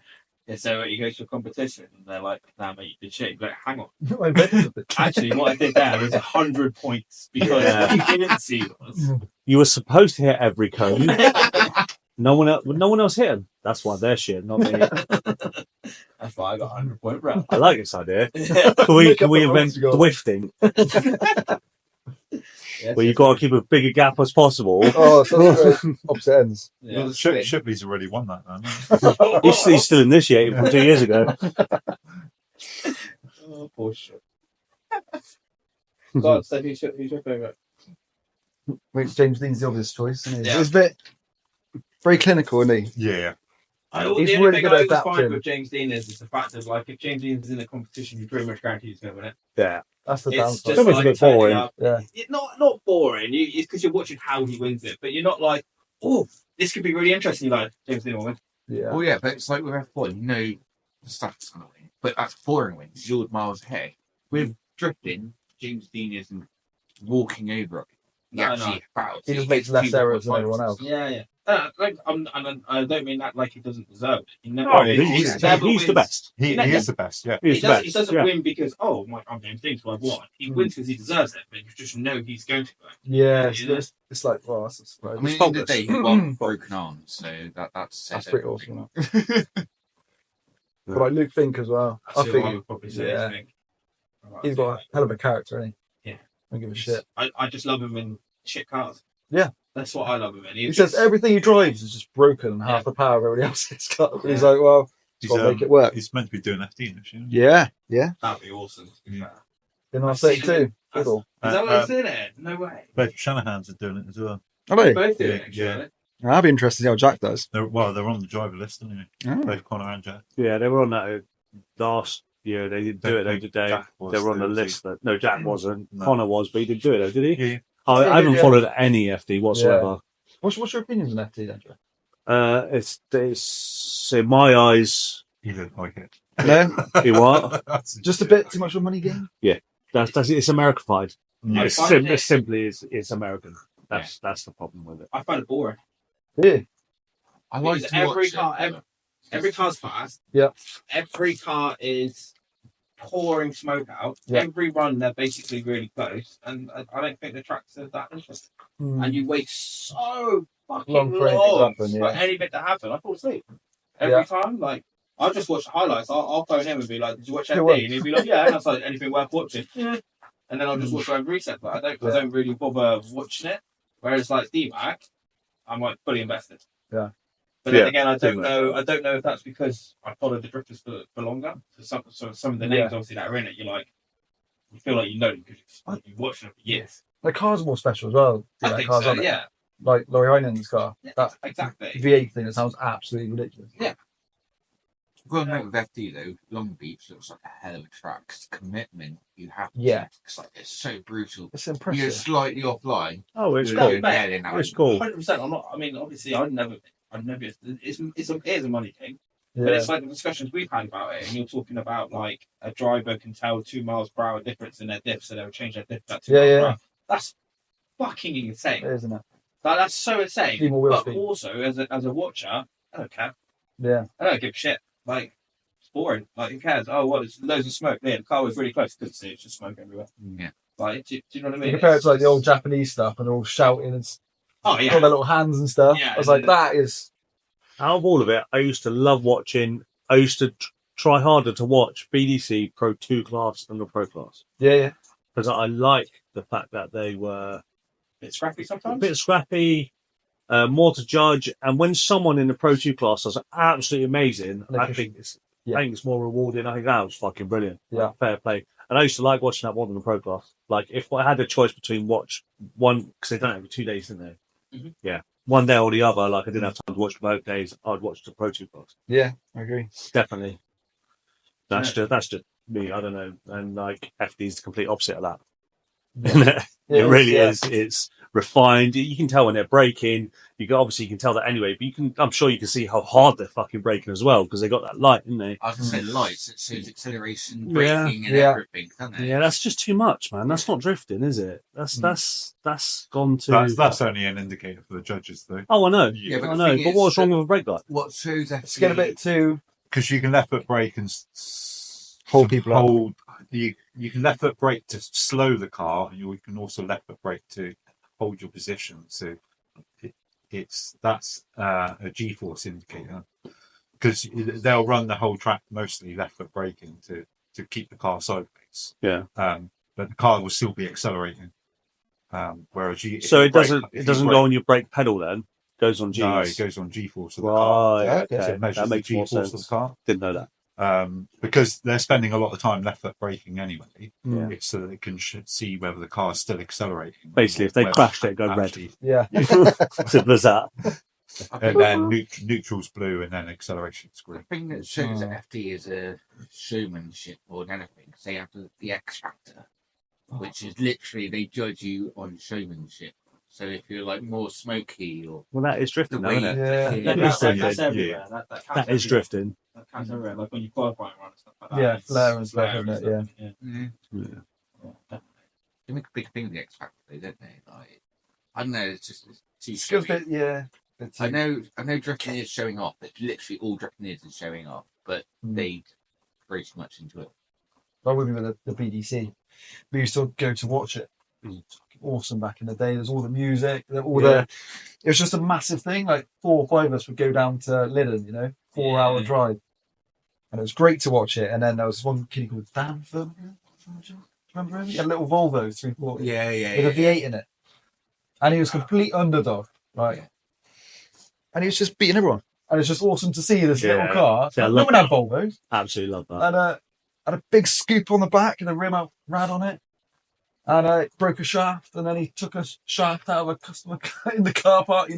Yeah, so he goes to a competition and they're like, "Nah, mate, you did shit." He's like, "Hang on, I invented it. actually, what I did there was 100 points because you didn't see us." You were supposed to hit every cone. No one else hit him. That's why they're shit, not me. That's why I got 100-point round. I like this idea. Yeah. Can we Make up the invent rules, you got. drifting? Yes, Where you've got to keep a bigger gap as possible. Oh, so great. Opposite ends. yeah. Shipley's already won that, man. He's still initiated from 2 years ago. Oh, poor shit. So, who's your favourite? Which James Dean's the obvious choice, isn't he? Yeah. He's a bit very clinical, isn't he? Yeah. He's The only really thing good I at always find adapting. with James Dean is the fact of like if James Dean's in a competition, you pretty much guarantee he's going to win it. Yeah. That's the It's downside. just Some of it's like a bit turning boring. up. Yeah. It's not boring. It's because you're watching how he wins it, but you're not like, oh, this could be really interesting. You're like, James Dean will win. Yeah. Oh yeah, but it's like with F1, you know the stuff's gonna win. But that's boring wins. You're miles ahead. With drifting, James Dean isn't walking over it. He No, actually no. battles. He just makes less errors than everyone else. Yeah. I don't mean that like he doesn't deserve it. He never, Oh, he he's never the wins. best. He Yeah. is the best, yeah. He's He the doesn't, best. he doesn't Yeah. win because I'm James Dean, so I've won. He wins because he deserves it, but you just know he's going to win. Yeah. Yeah. It's like, well, that's a surprise. I mean, at the end of the day, he won broken arms, so that's pretty awesome. But like Luke Fink as well. I That's who I think would probably say. yeah. I think. he's got a hell of a character, isn't he? Yeah. Don't give a shit. I just love him in shit cars. Yeah. That's what I love him in. He says everything he drives is just broken and half the power of everybody else's car. But he's like, well, He's, got to make it work. he's meant to be doing FD next year. Yeah. Yeah. That'd be awesome. To be fair. In our 32. Fiddle. Is that what it's in it? No way. Both Shanahan's are doing it as well. Are they? Both do Yeah, it, actually. yeah. I'd be interested to see how Jack does. They're on the driver list, aren't they? Oh. Both Connor and Jack. Yeah, they were on that last year. They didn't do it though, did they? Jack was, They were on the was list. No, Jack wasn't. No. Connor was, but he didn't do it though, did he? Yeah. I haven't Yeah. followed any FD whatsoever. What's your opinions on FT, Andrew? It's in my eyes. He didn't like it. No? You what? Just a bit too much of a money game? That's it's Americanified. Yeah. It's simply it's American. That's the problem with it. I find it boring. Yeah. I like Because to every watch car, it. every car's fast. Yeah. Every car is pouring smoke out. Yeah. Every run, they're basically really close, and I don't think the tracks are that interesting. Hmm. And you wait so fucking Long long, for anything to happen, for yeah. any bit to happen. I fall asleep every time. Like I'll just watch the highlights. I'll phone him and be like, "Did you watch Yeah, FD?" well. And he'll be like, "Yeah." And I was like, "Anything worth watching?" Yeah. And then I'll just watch over reset. But I don't really bother watching it. Whereas like DMAC, I'm like fully invested. Yeah. But then Yeah, again, I don't definitely. know. I don't know if that's because I followed the drifters for longer. So some of the names obviously that are in it, you feel like you know them because you've watched them for years. The cars are more special as well. I think cars, so. aren't they? Yeah. Like Laurie Heinen's car. Yeah, That exactly. V8 thing that sounds absolutely ridiculous. Well, no, with FD though, Long Beach looks like a hell of a track. 'Cause the commitment you have to. Yeah. It's so brutal. It's You're impressive. slightly offline. Oh, it's No, cool. mate. dead in that. It's cool. 100%. I'm not. I mean, obviously, I'd never. It is a money thing. But Yeah. it's like the discussions we've had about it, and you're talking about like a driver can tell 2 miles per hour difference in their diff, so they'll change their diff at 2 miles per hour. That's fucking insane. It is, isn't it? That's so insane. Need more wheel But speed. also, as a watcher, I don't care. Yeah. I don't give a shit. Like, it's boring. Like, who cares? Oh, well, it's loads of smoke. Yeah, the car was really close. Couldn't see. It's just smoke everywhere. Yeah. Like, do you know what I mean? You compare it to like the old Japanese stuff and they're all shouting and Oh, got yeah. their little hands and stuff. Yeah, I was like, that is. Out of all of it, I used to love watching. I used to try harder to watch BDC Pro 2 class than the Pro class Yeah, yeah. because I like the fact that they were bit scrappy a sometimes. bit scrappy, more to judge. And when someone in the Pro 2 class does absolutely amazing, Like I a- think it's yeah. I think it's more rewarding. I think that was fucking brilliant. Yeah. Like, fair play. And I used to like watching that more than the Pro class. Like if I had a choice between watch one, because they don't have 2 days, didn't they? Mhm. Yeah, one day or the other. Like I didn't have time to watch both days. I'd watch the Pro 2 class. Yeah, I agree. Definitely. That's Yeah. just me. I don't know. And like FD is the complete opposite of that. Yeah. It really yeah. is. It's refined. You can tell when they're braking. You can tell that anyway. But I'm sure you can see how hard they're fucking braking as well because they got that light, didn't they? I was going to say lights, it shows acceleration, Yeah. braking, and Yeah. everything, doesn't it? Yeah, that's just too much, man. That's not drifting, is it? That's gone to. That's only an indicator for the judges, though. Oh, I know. Yeah, but I the know. thing But is what's wrong that- with a brake light? What shows It's getting a bit too. Because you can left foot brake and Hold people up. hold. You can left foot brake to slow the car, and you can also left foot brake to hold your position. So that's a G-force indicator because they'll run the whole track mostly left foot braking to keep the car sideways. Yeah. But the car will still be accelerating. Whereas So if it doesn't go on your brake pedal then. It goes on G's. No, it goes on G-force of the car. Right. Okay. So Okay. it measures That the makes more G-force of sense. the car. Didn't know that. Because they're spending a lot of time left foot braking anyway. Yeah. It's so that they can see whether the car is still accelerating. Basically, if they Whether crash, they go red. actually- Yeah. Simple as that. And then neutral's blue, and then acceleration's The green. thing that shows that FD is a showmanship more than anything, because they have the X Factor, which is literally they judge you on showmanship. So if you're like more smoky or Well, that is the drifting, though, way isn't it? Yeah. That is drifting. That's everywhere. That counts That is everywhere. drifting. That counts everywhere. Like when you qualify and run and stuff like that. Yeah, It's flare and stuff, flare isn't it? Yeah. yeah, Yeah. Yeah. they make a big thing of the X Factor, don't they? Like I don't know, it's too It's just a showy. bit, yeah. Bit too- I know drifting is showing off. It's literally all drifting is showing off, but they very much into it. I would be with the BDC. We used to go to watch it. It was fucking awesome back in the day. There's all the music, it was just a massive thing. Like 4 or 5 of us would go down to Lyddon, 4-hour Yeah. drive. And it was great to watch it. And then there was one kid called Dan Firmino. Do you remember him? He had a little Volvo 340 Yeah, with a V8 in it. And he was complete underdog. Right. Yeah. And he was just beating everyone. And it's just awesome to see this Yeah. little car. Yeah, I No love one had Volvos. Absolutely love that. And had a big scoop on the back and a rim out rad on it. And it broke a shaft, and then he took a shaft out of a customer in the car park. It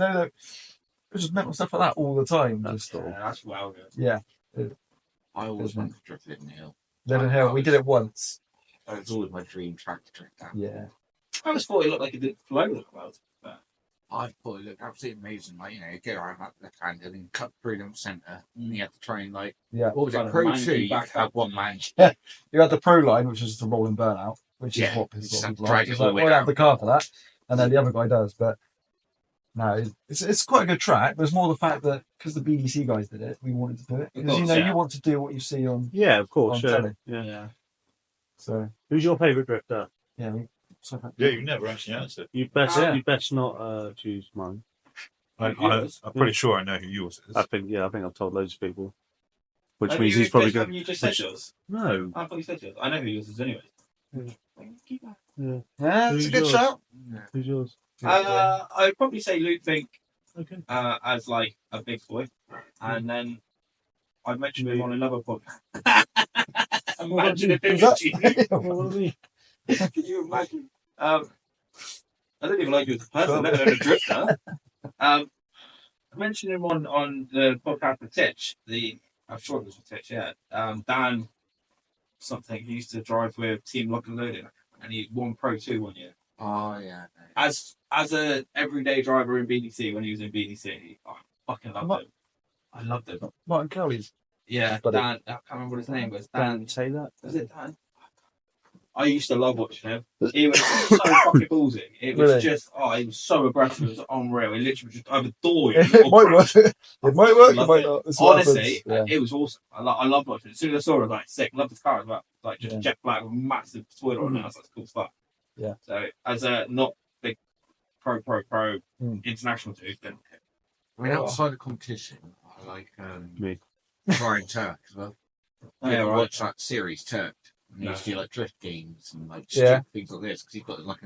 was just mental stuff like that all the time. Just Yeah, that's well good. yeah, I always wanted to drift Lyddon Hill. Lyddon Hill. We did it once. That was always my dream track to drift down. Yeah, I always thought it looked like it did flow as well. But I thought it looked absolutely amazing. Like, go around that left hand and then cut through them centre. And you had to try and yeah. what was Kind it? of Pro man 2, you you back could have up. one man. You had the pro line, which is just a rolling burnout, which Yeah, is what you just people have to like. drag it It's all like, the way well, I have down. the car for that, and then the other guy does. But no, it's quite a good track. There's more the fact that because the BDC guys did it, we wanted to do it because course, yeah. you want to do what you see on. Yeah, of course. On Yeah. telly. Yeah. So Who's your favourite drifter? yeah, Yeah, you never actually answered. You best Yeah. you best not choose mine. I'm pretty sure I know who yours is. I think I've told loads of people. Which Have means you he's probably haven't going. you just said yours? No. I thought you said yours. I know who yours is anyway. Yeah. Keep that. Yeah. yeah, Who's it's a good yours? shout. Who's yours? I'd probably say Luke Fink Okay. as like a big boy, and then I mentioned him on another podcast. Imagine if it Who's was that? you. What are we? Could you imagine? I don't even like you as a person, let alone a drifter. I mentioned him on the podcast with Titch. I'm sure it was with Titch, yeah. Dan something. He used to drive with Team Lock and Loading, and he won Pro 2 one year. Oh, yeah. As a everyday driver in BDC when he was in BDC, I fucking loved him. I loved him. Martin Cowley's. Yeah, Buddy. Dan. I can't remember what his name was. Dan Taylor. Was it Dan? I used to love watching him. He was so fucking ballsy. It was Really? just, he was so aggressive. It was unreal. He literally just, I would adore you. It might work. It might work. It Love might it. not. It's what Honestly, happens. it was awesome. I loved watching it. As soon as I saw it, I was like, sick. Love this car as well. Like, just Yeah. jet black with massive spoiler on it. That's cool stuff. Yeah. So, as a not big pro international dude, then I mean, outside of competition, I like Me. Brian Turk as well. Oh, You yeah, ever right. watch that series Turk? And he No. used to do like drift games and like Yeah. stupid things like this because he's got like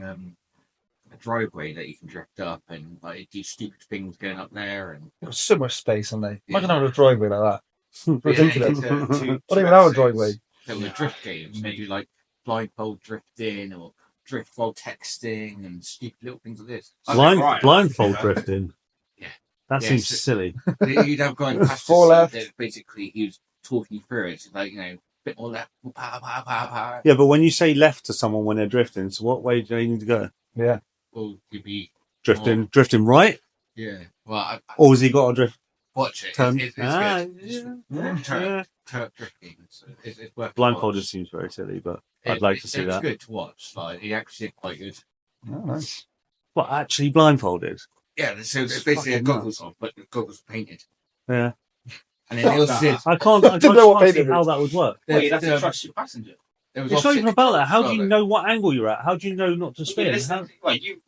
a driveway that you can drift up and like do stupid things going up there. And There's so much space on there. Yeah. Imagine having a driveway like that. Ridiculous. Yeah, I don't even have a driveway. There were drift games. They do like blindfold drifting or drift while texting and stupid little things like this. Blindfold drifting. Yeah. That Yeah, seems so- silly. You'd have a guy past Four the left. seat that basically he was talking you through it. So like, a bit more left, pow, pow, pow, pow. Yeah, but when you say left to someone when they're drifting, so what way do they need to go? Yeah. Well, you'd be Drifting right, yeah. Well, or has he got to drift? watch it. Turn. It's good. Yeah. Turk drifting. It's worth Blindfold watch. just seems very silly, but I'd like to see It's that. good to watch. Like he actually did quite good. Oh, nice. What, actually blindfolded? Yeah, so It's it's basically a fucking goggles on, but the goggles are painted. Yeah. And then they also did. I can't didn't know what can't see painted how that would work. Well, you'd have to trust your passenger. There was It's not offset even about that. How do controls you as well, know what angle you're at? How do you know not to spin? How- Like you.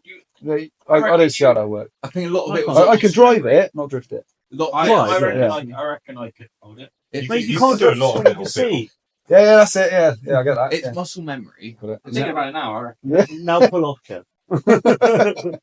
I don't see how that works. though. I think a lot of it was. I can drive it, not drift it. A lot I, of Right, I reckon I could hold it. it- Mate, it's- you can't do a drift lot of what you little can see. Yeah, that's it. Yeah, I get that. It's yeah. muscle memory. Got it. Think about it now. I reckon. Now pull off, Kev.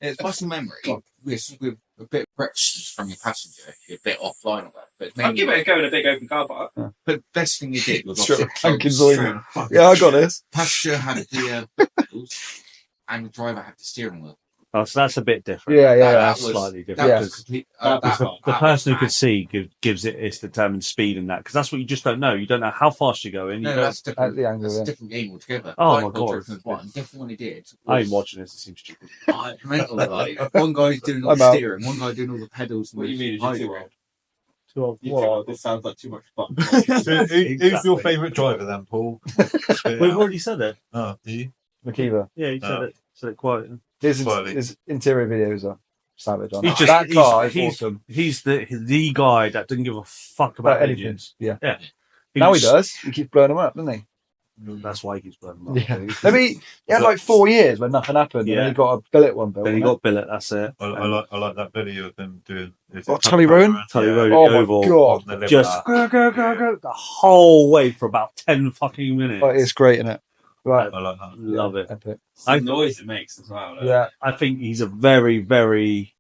It's muscle memory with a bit of breakfast from your passenger. You're a bit offline on that. But I'll mainly, give it a go in a big open car park. but best thing you did was Straight offset fucking controls. zoid. Straight Yeah, I got this. Passenger had the pedals and the driver had the steering wheel. Oh, so that's a bit different. Yeah, yeah, That's was- slightly That different. Yeah. was complete. Because the that person who was can bad. see gives it its determined speed and that. Because that's what you just don't know. You don't know how fast you're going. You No, don't, that's different. At the angle, That's yeah. a different game altogether. Oh my Blindfold God, drifting was one. Different one he did. I ain't was- watching this. It seems stupid. Mental, like one guy's doing all I'm the out. steering, one guy doing all the pedals. And What do you mean? Is the you too hydro. old? Well, this sounds like too much fun. So who's your Exactly. favourite driver then, Paul? We've already said it. Oh, do you? Makiva. Yeah, you said Oh. it. Said it quite. His interior videos are savage on He's that. just- That car is he's- awesome. He's the guy that doesn't give a fuck about About anything. engines. Yeah. Yeah. Now he does. He keeps blowing them up, doesn't he? That's why he keeps blowing them up. Yeah. I mean, he had like 4 years when nothing happened, and Yeah. then he got a billet one built. Then he didn't got billet. That's it. I like that video of them doing. is it Oh, Tully Rowan? Tully Yeah. Rowan. Oh my Oval. god. They live Just that. go the whole way for about 10 fucking minutes. Oh, it's great, isn't it? Right. I like that. Love it. Epic. The noise it makes as well. Yeah. I think he's a very, very.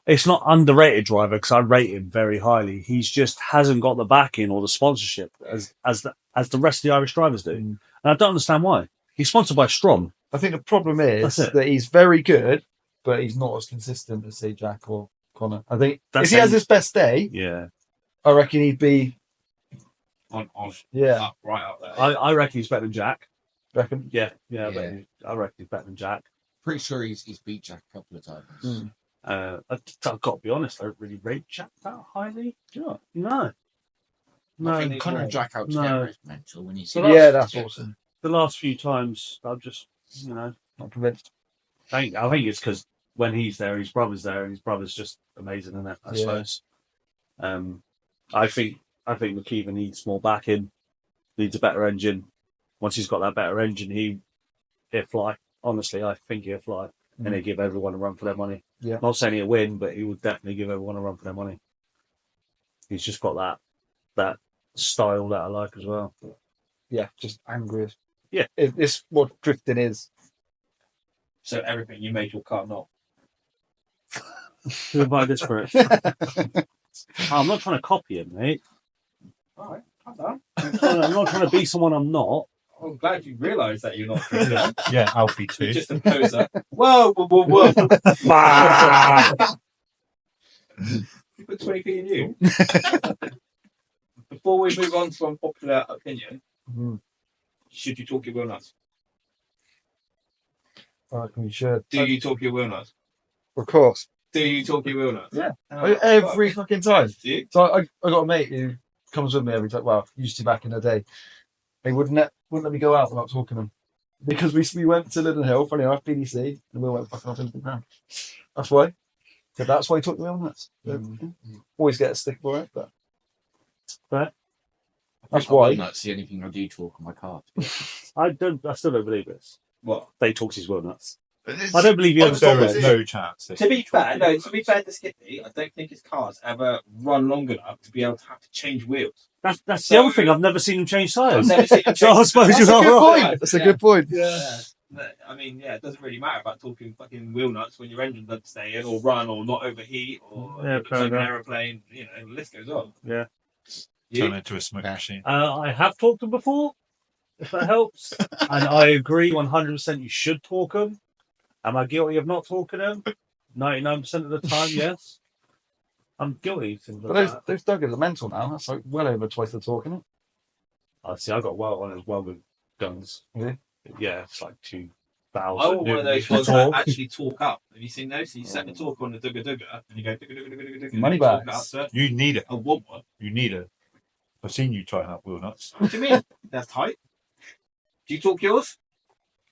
It's not underrated driver because I rate him very highly. He's just hasn't got the backing or the sponsorship as the rest of the Irish drivers do, and I don't understand why. He's sponsored by Strom. I think the problem is That's it. that he's very good, but he's not as consistent as, say, Jack or Connor. I think That's if he has how- his best day, Yeah, I reckon he'd be, On yeah, right up there. I reckon he's better than Jack. reckon. Yeah. Yeah. I reckon he's better than Jack. Pretty sure he's beat Jack a couple of times. Mm. I've got to be honest. I don't really rate Jack that highly. Do you know? No. I think No. Connor and Jack out No. together is mental when you see So them Yeah, that's together. awesome. The last few times, I've just Not convinced. I think it's because when he's there, his brother's there, and his brother's just amazing in it. I Yeah. suppose. I think McKeever needs more backing, needs a better engine. Once he's got that better engine, he'll fly. Honestly, I think he'll fly, and he'll give everyone a run for their money. Yeah. Not saying he'll win, but he will definitely give everyone a run for their money. He's just got that style that I like as well. Yeah, just angry. Yeah. It's what drifting is. So everything you made your car not. Who buy this for it? I'm not trying to copy him, mate. All right, calm down. I'm not trying to be someone I'm not. I'm glad you realised that you're not drifting. Yeah, Alfie You're too. just a poser. Whoa, whoa, whoa, whoa. You put 20 feet in you. Before we move on to unpopular opinion, Mhm. should you talk your wheel nuts? I reckon we should. Do you talk your wheel nuts? Of course. Do you talk your wheel nuts? Yeah. Oh, Every fucking time. Do you? So I got a mate who comes with me every time. Well, used to back in the day. He wouldn't let me go out without talking to him. Because we went to Linden Hill, funny enough, PDC, and we went fucking off into the ground. That's why. So that's why he took me on that. Always get a stick for it, but that's why. That's the only thing I do talk on my car. I still don't believe this. What? They talks his will nuts. I don't believe you ever There saw is it. no chance. To be fair, to Skippy, I don't think his cars ever run long enough to be able to have to change wheels. That's the So- other thing. I've never seen him change I've tyres. never seen him So I change- suppose That's you're a not good wrong. point. That's a good point. Yeah. I mean, yeah, it doesn't really matter about talking fucking wheel nuts when your engine doesn't stay in or run or not overheat or Yeah, it's fair like an enough. aeroplane. You know, the list goes on. Yeah. Turn You? it into a smoke machine. I have talked them before, if that helps. And I agree 100% you should talk them. Am I guilty of not talking them? 99% of the time, yes. I'm guilty. of things But like that. those Duggars are mental now. That's like well over twice the talk, isn't it? I see. I got well on as well with guns. Really? Yeah, it's like 2,000. I want one of those ones that actually talk up. Have you seen those? So you set the talk on the dugga dugga and you go dugga dugga dugga dugga. Money talk bags. up to it. You need it. I want one. You need it. I've seen you tying up wheel nuts. What do you mean? That's tight. Do you talk yours?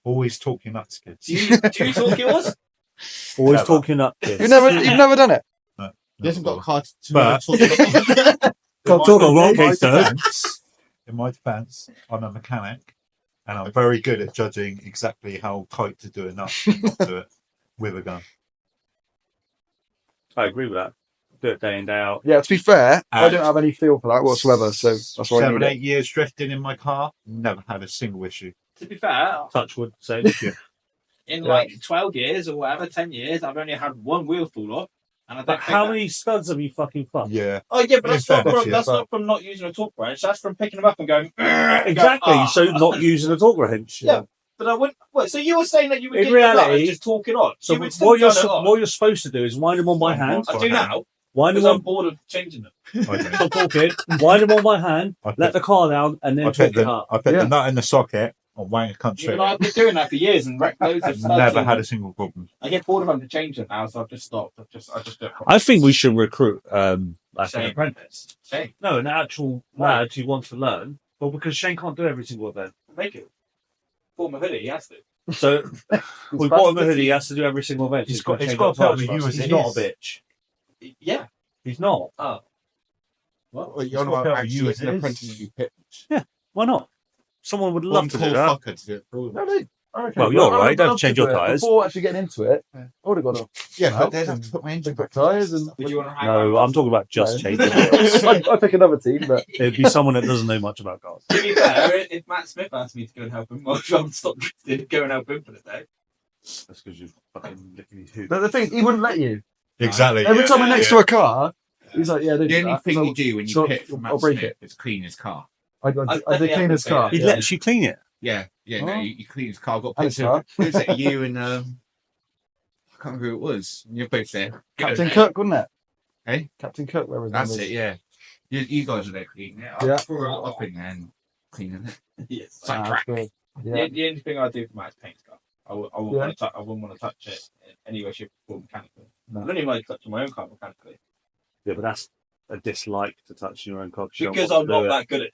Always talking nuts, kids. Do you talk yours? Always Never. talking up kids. You've never done it. He hasn't got a car to But- talk about. Can't talk on wrong In my case, though. in my defence, I'm a mechanic, and I'm very good at judging exactly how tight to do a nut and not do it with a gun. I agree with that. Do it day in, day out. Yeah, to be fair, I And- don't have any feel for that whatsoever, so that's why I 7, need 8 years drifting in my car, never had a single issue. To be fair, Touch wood, say it. in Yeah. like 12 years or whatever, 10 years, I've only had one wheel fall off. And I don't But think how that- many studs have you fucking fucked? Yeah. Oh yeah, but that's, In not fairness, from, yeah, that's but- not from not using a torque wrench. That's from picking them up and going. Exactly. Going, So not using a torque wrench. Yeah. But I wouldn't. What, so you were saying that you would In get your reality- nuts just talking on. So you would still what you're gun it on. what you're supposed to do is wind them on my hand. I do now Wind because them I'm on. bored of changing them. I don't. Stop talking. Wind them on my hand. I put- Let the car down, and then I talk put it up. the Yeah. nut in the socket on Wank Country. Even I've been doing that for years and wrecked loads of I've studs. never and had a single problem. I get bored of having to change them now, so I've just stopped. I just do it. I think we should recruit like Shane. an apprentice. Shane, No, an actual lad who wants to learn. Well, because Shane can't do every single event. make it. Form a hoodie, he has to. So we bought him a hoodie. He has to do every single event. He's He's got- got he's got to tell me you you as He's it not is. a bitch. Yeah. He's not. Oh. What? Well, It's you're got not to be actually you as an it is. apprentice you pick. Why not? Someone would love One to tall do that. fucker to do it for all of No, us. no. Okay. Well, you're I right, would don't love change to your do it. tyres. Before actually getting into it, I would have got a Yeah, Well, but they'd have to put my engine big back. tyres and. Would you want to hang No, I'm talking about just No. changing it. I'd pick another team, but It'd be someone that doesn't know much about cars. To be fair, if Matt Smith asked me to go and help him, well, I'd stop drifting, go and help him for the day. That's because you're fucking licking his hoop. but the thing is, he wouldn't let you. Exactly. Every yeah, time I'm next yeah. to a car, he's like, "Yeah, don't The do only that." thing So you do when you so pick from I'll Matt break Smith it. is clean his car. I definitely clean his have to car. say He that. lets you clean it. Yeah, no, Oh. you clean his car. I've got a And his picture. car. It was at you and I can't remember who it was. You're both there. Captain Cook, wasn't it? Hey? Captain Cook, wherever his name That's is. it. Yeah, you guys are there cleaning it. Yeah. I threw it up in there and cleaning it. Yes. Ah, that's Sidetracked. good. Yeah. The only thing I do for Matt is paint his car. I wouldn't Yeah. want to touch it in any way, shape, or form mechanically. No. I don't even like touching my own car mechanically Yeah, but that's a dislike to touch your own car. You don't because want I'm to not do it. that good at it.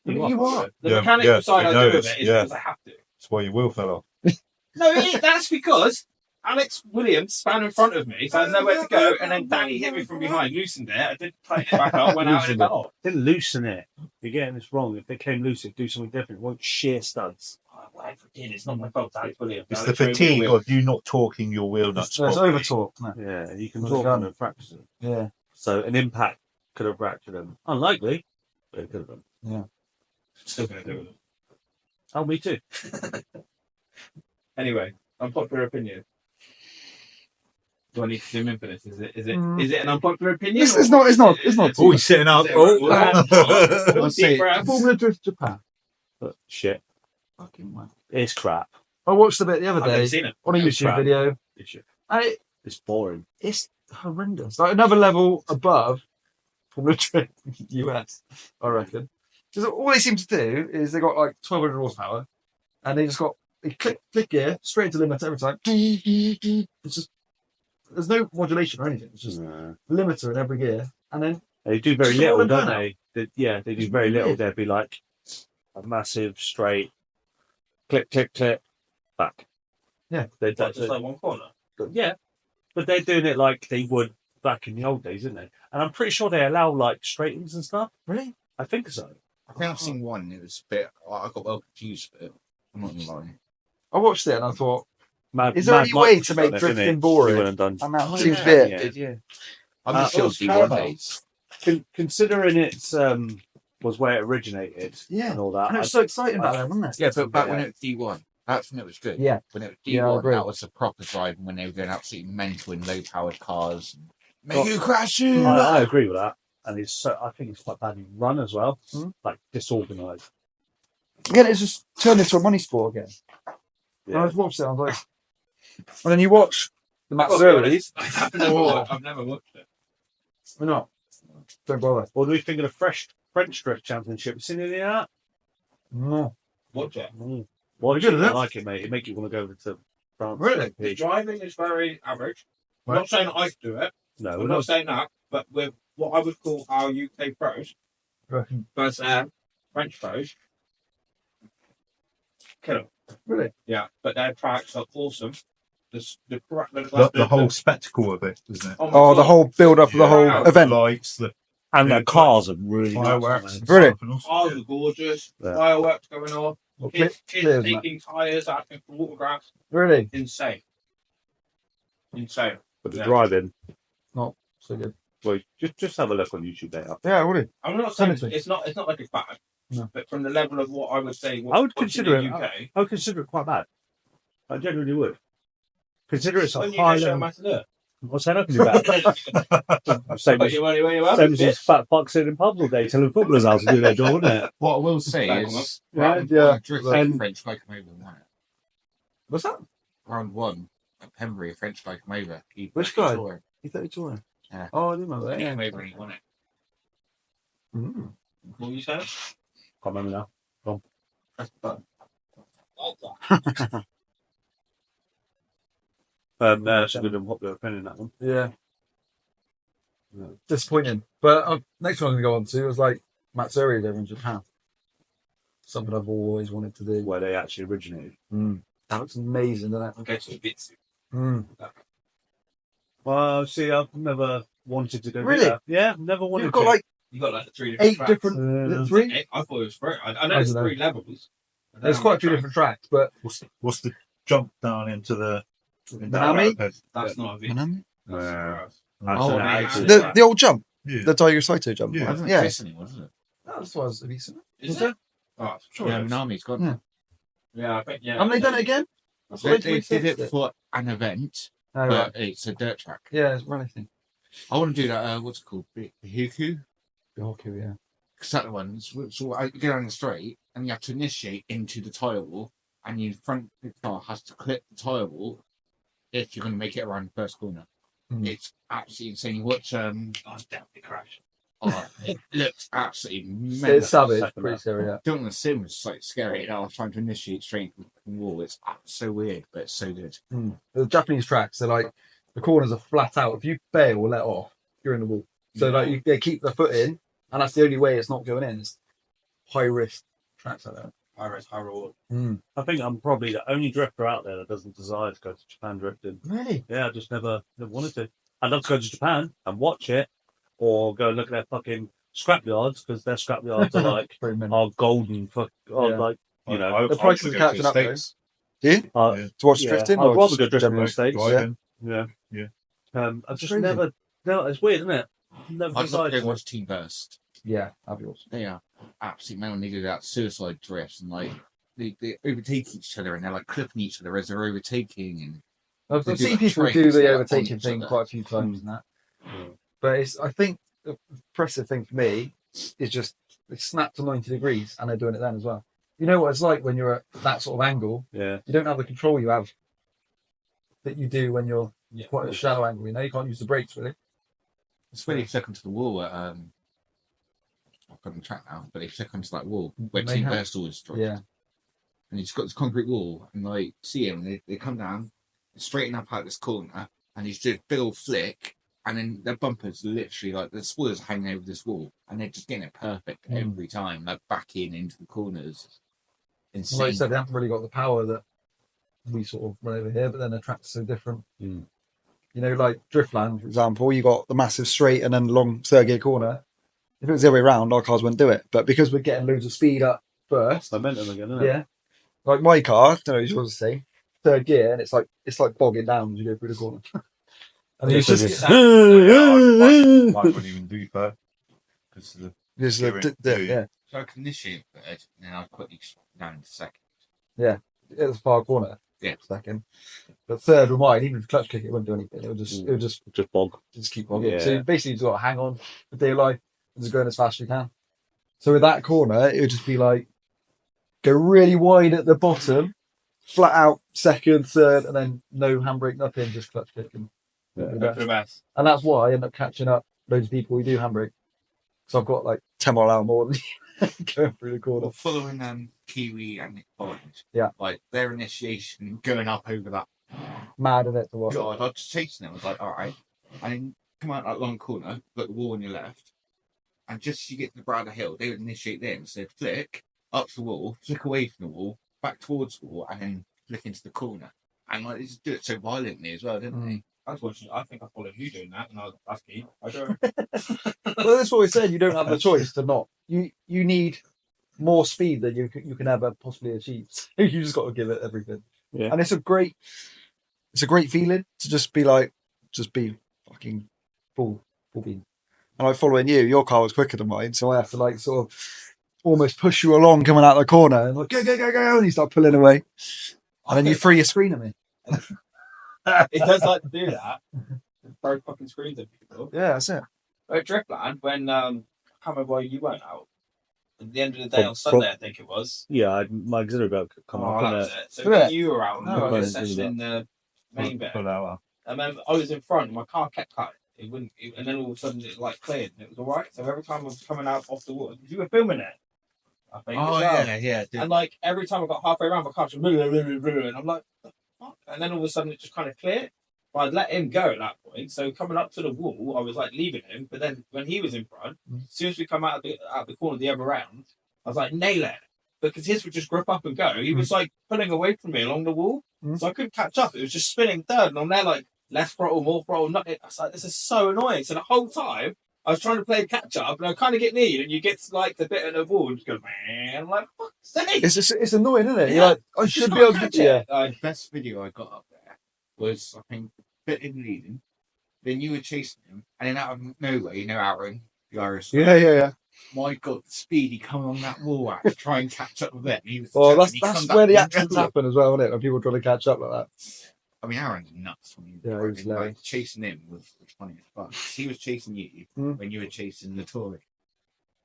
You are. The Yeah, mechanical yeah, side I I know do of it's- it is yeah. because I have to. That's why your wheel fell off. No, that's because Alex Williams span in front of me, so I had nowhere to go, and then Danny hit me from behind, loosened it. I did tighten it back up, went out, and it fell off. Didn't loosen it. You're getting this wrong. If they came loose, it'd do something different. It won't shear studs. Oh, whatever it did, it's not my fault. Alex Williams. It's the Alex Williams fatigue wheel. of you not talking your wheel nuts. It's properly. over talk. No. Yeah, you can With talk a gun. and fracture them. Yeah. So an impact could have fractured them. Unlikely, but it could have done. Still going to do it. Oh, me too. Anyway, unpopular opinion. Do I need to zoom in for this? Is it Mm. is it an unpopular opinion? It's not. Oh, he's sitting up. Is it Oh. right? I'll say- Formula Drift Japan. But shit, Fucking man. it's crap. I watched a bit the other I've never day seen it. on a It's YouTube crap. video, It's shit. and It's boring. it's horrendous. Like another level above Formula Drift US, I reckon. Because all they seem to do is they got like 1,200 horsepower, and they just got they click gear straight into limiter every time. It's just there's no modulation or anything. It's just limiter in every gear, and then They do very Just all little, in don't burnout. they? Yeah, they do It's very little. weird. They'd be like a massive straight click, click, click, back. Yeah. They Just like one corner. yeah, but they're doing it like they would back in the old days, isn't they? And I'm pretty sure they allow like straight-ins and stuff. really, I think so. I think I've seen one. It was a bit. I got well confused with it. I'm not gonna lie. I watched it and I thought, Mad, is there Mad any Mike way was to done make it, didn't drifting he? boring? He went and done. And that Oh, seems yeah, bit. Yeah. I'm just oh, sure one days. Considering it's was where it originated Yeah. and all that. And it was so exciting back then, wasn't it? Yeah, but back when it was D1, That's when it was good. Yeah. When it was Yeah, I D1, agree. that was the proper driving when they were going absolutely mental in low-powered cars. Make you crash you! I agree with that. And I think it's quite bad in run as well. Like disorganised. Again, it's just turned into a money sport again. I was watching it, I was like, and then you watch the Matsuris. I've never watched it. We're not. Don't bother. What do we think of the French Drift Championship? You seen any of that? No. Watch it. Well, Good, isn't I it? like it, mate. It make you want to go over to France. Really? The driving is very average. I'm not saying I could do it. No, I'm not saying that. But with what I would call our UK pros versus French pros, kill 'em. Really? Yeah, but their tracks are awesome. The whole spectacle of it, isn't it? Oh, the whole build up of the whole event. Lights, the and the cars are really fireworks, and Really? stuff and all Cars sorts. are gorgeous. Yeah. Fireworks going off. Well, Kids clear, isn't it? taking tyres, asking for autographs. Really? Insane. Insane. But the Yeah. driving, So good. well, just have a look on YouTube later. Yeah, would it? I'm not saying Honestly. it's not like it's bad. No. But from the level of what I would say, I would what's consider in it. the UK. I would consider it quite bad. I genuinely would. Consider it's a When you high go show level. Matador. What's that happening about? Same Put as your money where your mouth same as is. these fat fucks sitting in pubs all day telling footballers how to do their job, isn't it? What I will say Back is, Yeah, round yeah. one, Drift And- French guy came over and won it. What's that? Round one, at Pembury, a French guy came over. He Which broke guy? his toe. You thought you saw it? Yeah. Oh, I didn't know He that. came over and he won it. Mm. What were you saying? Can't remember now. Press the button. That's a good and popular opinion, that one. Yeah. Disappointing. But next one I'm going to go on to was like Matsuri over in Japan. Something I've always wanted to do. Where they actually originated. That looks amazing, doesn't I'm going to a bit soon. it? Mm. Well, see, I've never wanted to go. Really? Do that. Yeah, never wanted You've got to. like You got like the 3 different 8 tracks. different. 3? I thought it was 3. I know I there's don't know. 3 levels. There's quite a few different tracks, but What's the jump down into the Minami? That's not a bit. Yeah. Oh, Actually, The old jump, Yeah. the Daigo Saito jump. Yeah. It doesn't Yeah. exist anymore, does it? That's what I was. Have you seen it? Is it? Oh, I'm sure Yeah, it is. Minami's gone. Yeah. Yeah, I think, yeah. Haven't they done it again? That's They, what they did it Oh, for an event, right. but it's a dirt track. Yeah, it's anything. I want to do that, what's it called? Bihuku? Hockey, yeah. Because that one, so I go down the straight and you have to initiate into the tyre wall, and your front car has to clip the tyre wall if you're going to make it around the first corner. It's absolutely insane. You watch, I was definitely crashed. it looks absolutely It's mental. savage. Pretty scary, yeah. Doing the sim was like scary. I was trying to initiate straight into the wall. It's so weird, but it's so good. The Japanese tracks, they're like, the corners are flat out. If you bail or let off, you're in the wall. So like they keep the foot in, and that's the only way it's not going in. It's high risk tracks like that. High risk, high reward. I think I'm probably the only drifter out there that doesn't desire to go to Japan drifting. Really? Yeah, I just never wanted to. I'd love to go to Japan and watch it, or go and look at their fucking scrapyards, because their scrapyards are like Pretty mental. are golden. Yeah. Like you know, The prices are catching up, though. Do you? uh, Yeah. To watch yeah, drifting? I'd or rather just go drifting in generally? the States. Driving. Yeah, Yeah. I just crazy. never. No, it's weird, isn't it? Never I'd love to decided. go watch Team Burst. Yeah, that'd be awesome. They are absolutely man when they do that suicide drifts and like they overtake each other and they're like clipping each other as they're overtaking and I've They do seen that people train, do so the like overtaking on each thing other. quite a few times and that. But I think the impressive thing for me is just they snap to 90 degrees and they're doing it then as well. You know what it's like when you're at that sort of angle. Yeah, You don't have the control you have that you do when you're Yeah. quite at a shallow angle. You know, you can't use the brakes really. it's when you flick onto the wall at I've got the track now, but they flick onto that wall where Team Mayhem. Burst always drives. Yeah. And he's got this concrete wall and like see him they come down, straighten up out this corner and he's doing a big old flick and then their bumpers literally like the spoilers are hanging over this wall and they're just getting it perfect every time, like backing into the corners. Insane. Like you said, they haven't really got the power that we sort of run over here, but then the track's so different. Mm. You know, like Driftland, for example, you got the massive straight and then long third gear corner. If it was the other way around, our cars wouldn't do it. But because we're getting loads of speed up first, momentum again, isn't it? yeah. Like my car, I don't know what yours to say, third gear, and it's like bogging down as you go through the corner. And it's just I wouldn't even do that because the there's Gearing, yeah. So I can initiate it and then I'll quickly down in a second. Yeah. at the far corner. Yeah. Second. But third with mine, even if clutch kick, it wouldn't do anything. It would just bog. keep bogging. Yeah. So you basically just got to hang on for dear life and just going as fast as you can. So with that corner, it would just be like go really wide at the bottom, flat out second, third, and then no handbrake, nothing, just clutch kick. And, Hope for the best. and that's why I end up catching up loads of people who do handbrake. So I've got like 10 mile an hour more than you going through the corner. Well, following Kiwi and Nick Bond, Yeah. like their initiation going up over that. Mad in it to watch. God, I was just chasing them. I was like, all right. And then come out that long corner, got the wall on your left. And just as you get to the brow of the hill, they would initiate them. So they'd flick up the wall, flick away from the wall, back towards the wall, and then flick into the corner. And like, they just do it so violently as well, didn't they? I was watching. I think I followed you doing that, and I was asking. I don't. Well, that's what we said. You don't have the choice to not. You need more speed than you can ever possibly achieve. You just got to give it everything. Yeah. And it's a great feeling to just be fucking full beam. And like following you, your car was quicker than mine, so I have to like sort of almost push you along coming out of the corner and like go, and you start pulling away, and then you free your screen at me. It does like to do that. Throw fucking screens at people. Yeah, that's it. At Driftland, when I can't remember why you weren't out. At the end of the day on Sunday, I think it was. Yeah, my auxiliary belt could come up. That was it. So you were out on the session in the main bit. And then I was in front, and my car kept cutting. It wouldn't, and then all of a sudden it like cleared, and it was all right. So every time I was coming out off the wall, you were filming it. I think. Oh yeah. And like every time I got halfway around, my car just and I'm like, what the fuck? And then all of a sudden it just kind of cleared. But I'd let him go at that point. So coming up to the wall, I was like leaving him. But then when he was in front, as soon as we come out of the corner the other round, I was like, nail it. Because his would just grip up and go. He was like pulling away from me along the wall. So I couldn't catch up. It was just spinning third. And I'm there like, left throttle, more throttle, nothing. I was like, this is so annoying. So the whole time, I was trying to play catch up, and I kind of get near, and you get to like the bit of the wall, and just go, man. I'm like, fuck's sake. It's annoying, isn't it? Yeah. You're like, I should be able to catch get it. The best video I got up there was, I think, bit in leading. Then you were chasing him, and then out of nowhere, you know Aaron, the Irish. Yeah. My God, the speed he come along that wall at to try and catch up with it. And he was Well, he that's come where the back accidents happen as well, isn't it? When people try to catch up like that. I mean, Aaron's nuts. When he Yeah, he's like chasing him was funny as fuck. He was chasing you when you were chasing the Tory.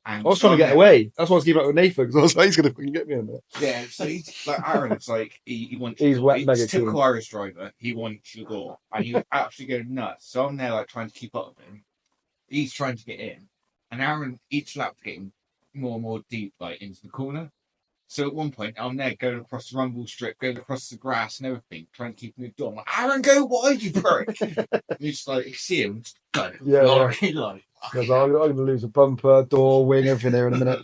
And I was trying to get away. That's why I was keeping up with Nathan, because I was like, he's going to fucking get me in there. Yeah, so he's like Aaron's like he wants. He's wet, he's mega a typical keen. Irish driver. He wants your door, and he was absolutely going nuts. So I'm there like trying to keep up with him. He's trying to get in, and Aaron each lap getting more and more deep like into the corner. So at one point, I'm there going across the rumble strip, going across the grass and everything, trying to keep him door. I'm like, Aaron, go wide, you prick! And you just like, you see him, just go. Yeah. Laurie, like, Because I'm going to lose a bumper, door, wing, everything here in a minute.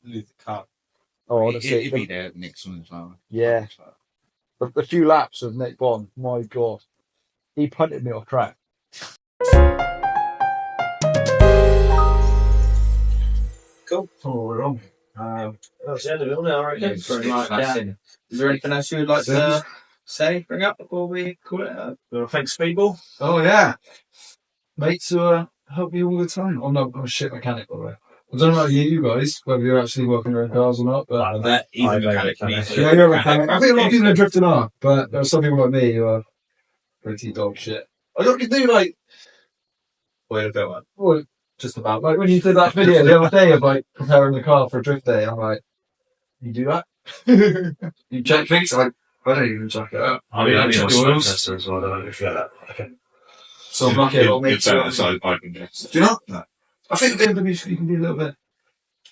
Lose the car. Oh, honestly. he'd be there at the next one as well. Yeah. The few laps of Nick Bond, my God. He punted me off track. Cool. Oh, we're on. That's the end of it now, right? Yeah, pretty much, yeah. Is there anything else you would like to say, bring up before we call it out? Well, thanks, Speedball. Oh, yeah. Mates who help you all the time. I'm a shit mechanic, by the way. I don't know about you guys, whether you're actually working your own cars or not, but... That he's a I'm a mechanic. mechanic. He's Yeah, you're a mechanic. I think a lot of people are drifting are, but there are some people like me who are pretty dog shit. I don't do like... Wait a bit, one. Well, just about. Like when you did that video the other day of like preparing the car for a drift day, I'm like, you do that? You check things? Like, I don't even check it out. I mean, I'm check a the smoke oils. tester as well, I don't know if you had that. Okay. So I'm lucky I'll make sure. So I can guess. Do you know? No. I think the BMW you can do a little bit.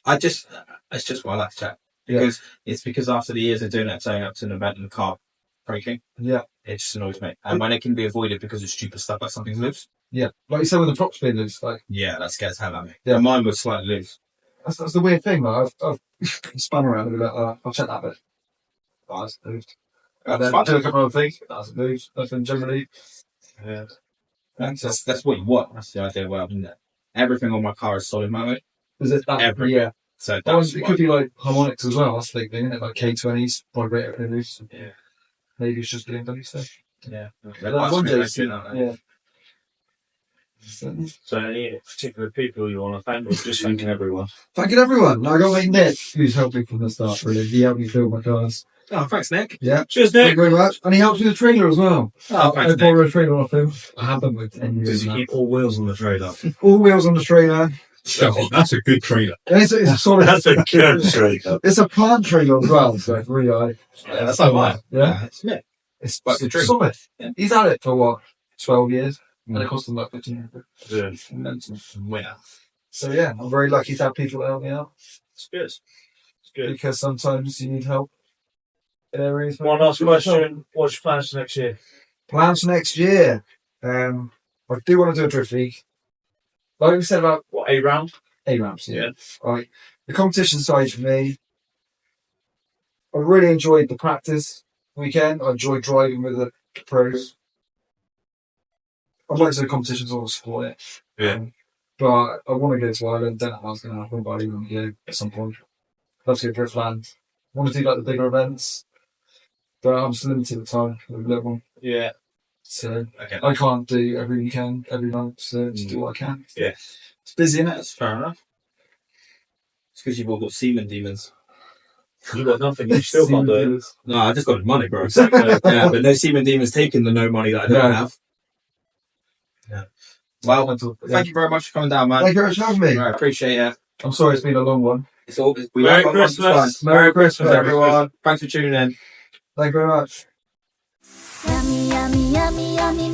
It's just what I like to chat. Because after the years of doing that, turning up to an event and the car breaking, Yeah. it just annoys me. And when it can be avoided because of stupid stuff like something's loose, Yeah. Like you said with the prop spin loose, like, yeah, that scares hell out of me. Yeah. And mine was slightly loose. that's the weird thing, like, I've spun around a bit like that. I'll check that bit. Oh, that's moved. And then do a couple of things. That's moved. Nothing generally. Yeah. That's what you want. That's the idea. Well, everything on my car is solid mounted. Is it that? Everything. Yeah. So That was, that's it why. could be like harmonics as well. That's the big thing, isn't it? Like K20s, vibrator and loose. Yeah. Maybe it's just BMW stuff. Yeah. Like one day, yeah. So, any particular people you want to thank, or just thanking everyone? Thanking everyone. Like, I got like Nick, who's helped me from the start, really. He helped me build my cars. Oh, thanks, Nick. Yeah. Cheers, Thank Nick. you very much. And he helps with the trailer as well. Oh, I thanks, Nick. borrowed a trailer off him. I have them with 10 years. Does he now. keep all wheels on the trailer? All wheels on the trailer. Oh, that's a good trailer. And it's a solid. That's a good trailer. It's a plant trailer as well, so it's really high. Yeah, that's like mine. Yeah. Yeah. It's But it's true. solid. Yeah. He's had it for what? 12 years. And it cost him like 1500. Yeah. Winner. So yeah, I'm very lucky to have people that help me out. It's good. It's good. Because sometimes you need help in areas. where One you last need question. help. What's your plans for next year? Plans next year. I do want to do a drift league. Like we said about What, 8 round? A-ramps, yeah. Right. The competition side for me, I really enjoyed the practice weekend. I enjoyed driving with the pros. I'd like to do competitions or support it. Yeah. But I want to go to Ireland. Don't know how it's going to happen, but I want to go at some point. Love to go Driftland. I want to do like the bigger events. But I'm just limited with time with the little one. Yeah. So Okay. I can't do every weekend, every month. So just do what I can. Yeah. It's busy, isn't it? That's fair enough. It's because you've all got semen demons. You got nothing. You still can't do it. No, I just got money, bro. Yeah, but no semen demons taking the no money that I don't Yeah. have. Yeah. Well, Yeah. thank you very much for coming down, man. Thank you very much for having me. I appreciate it. I'm sorry it's been a long one. It's all. We Merry like what Christmas. Merry Christmas, Merry everyone. Thanks for tuning in. Thank you very much. Yummy, yummy, yummy, yummy,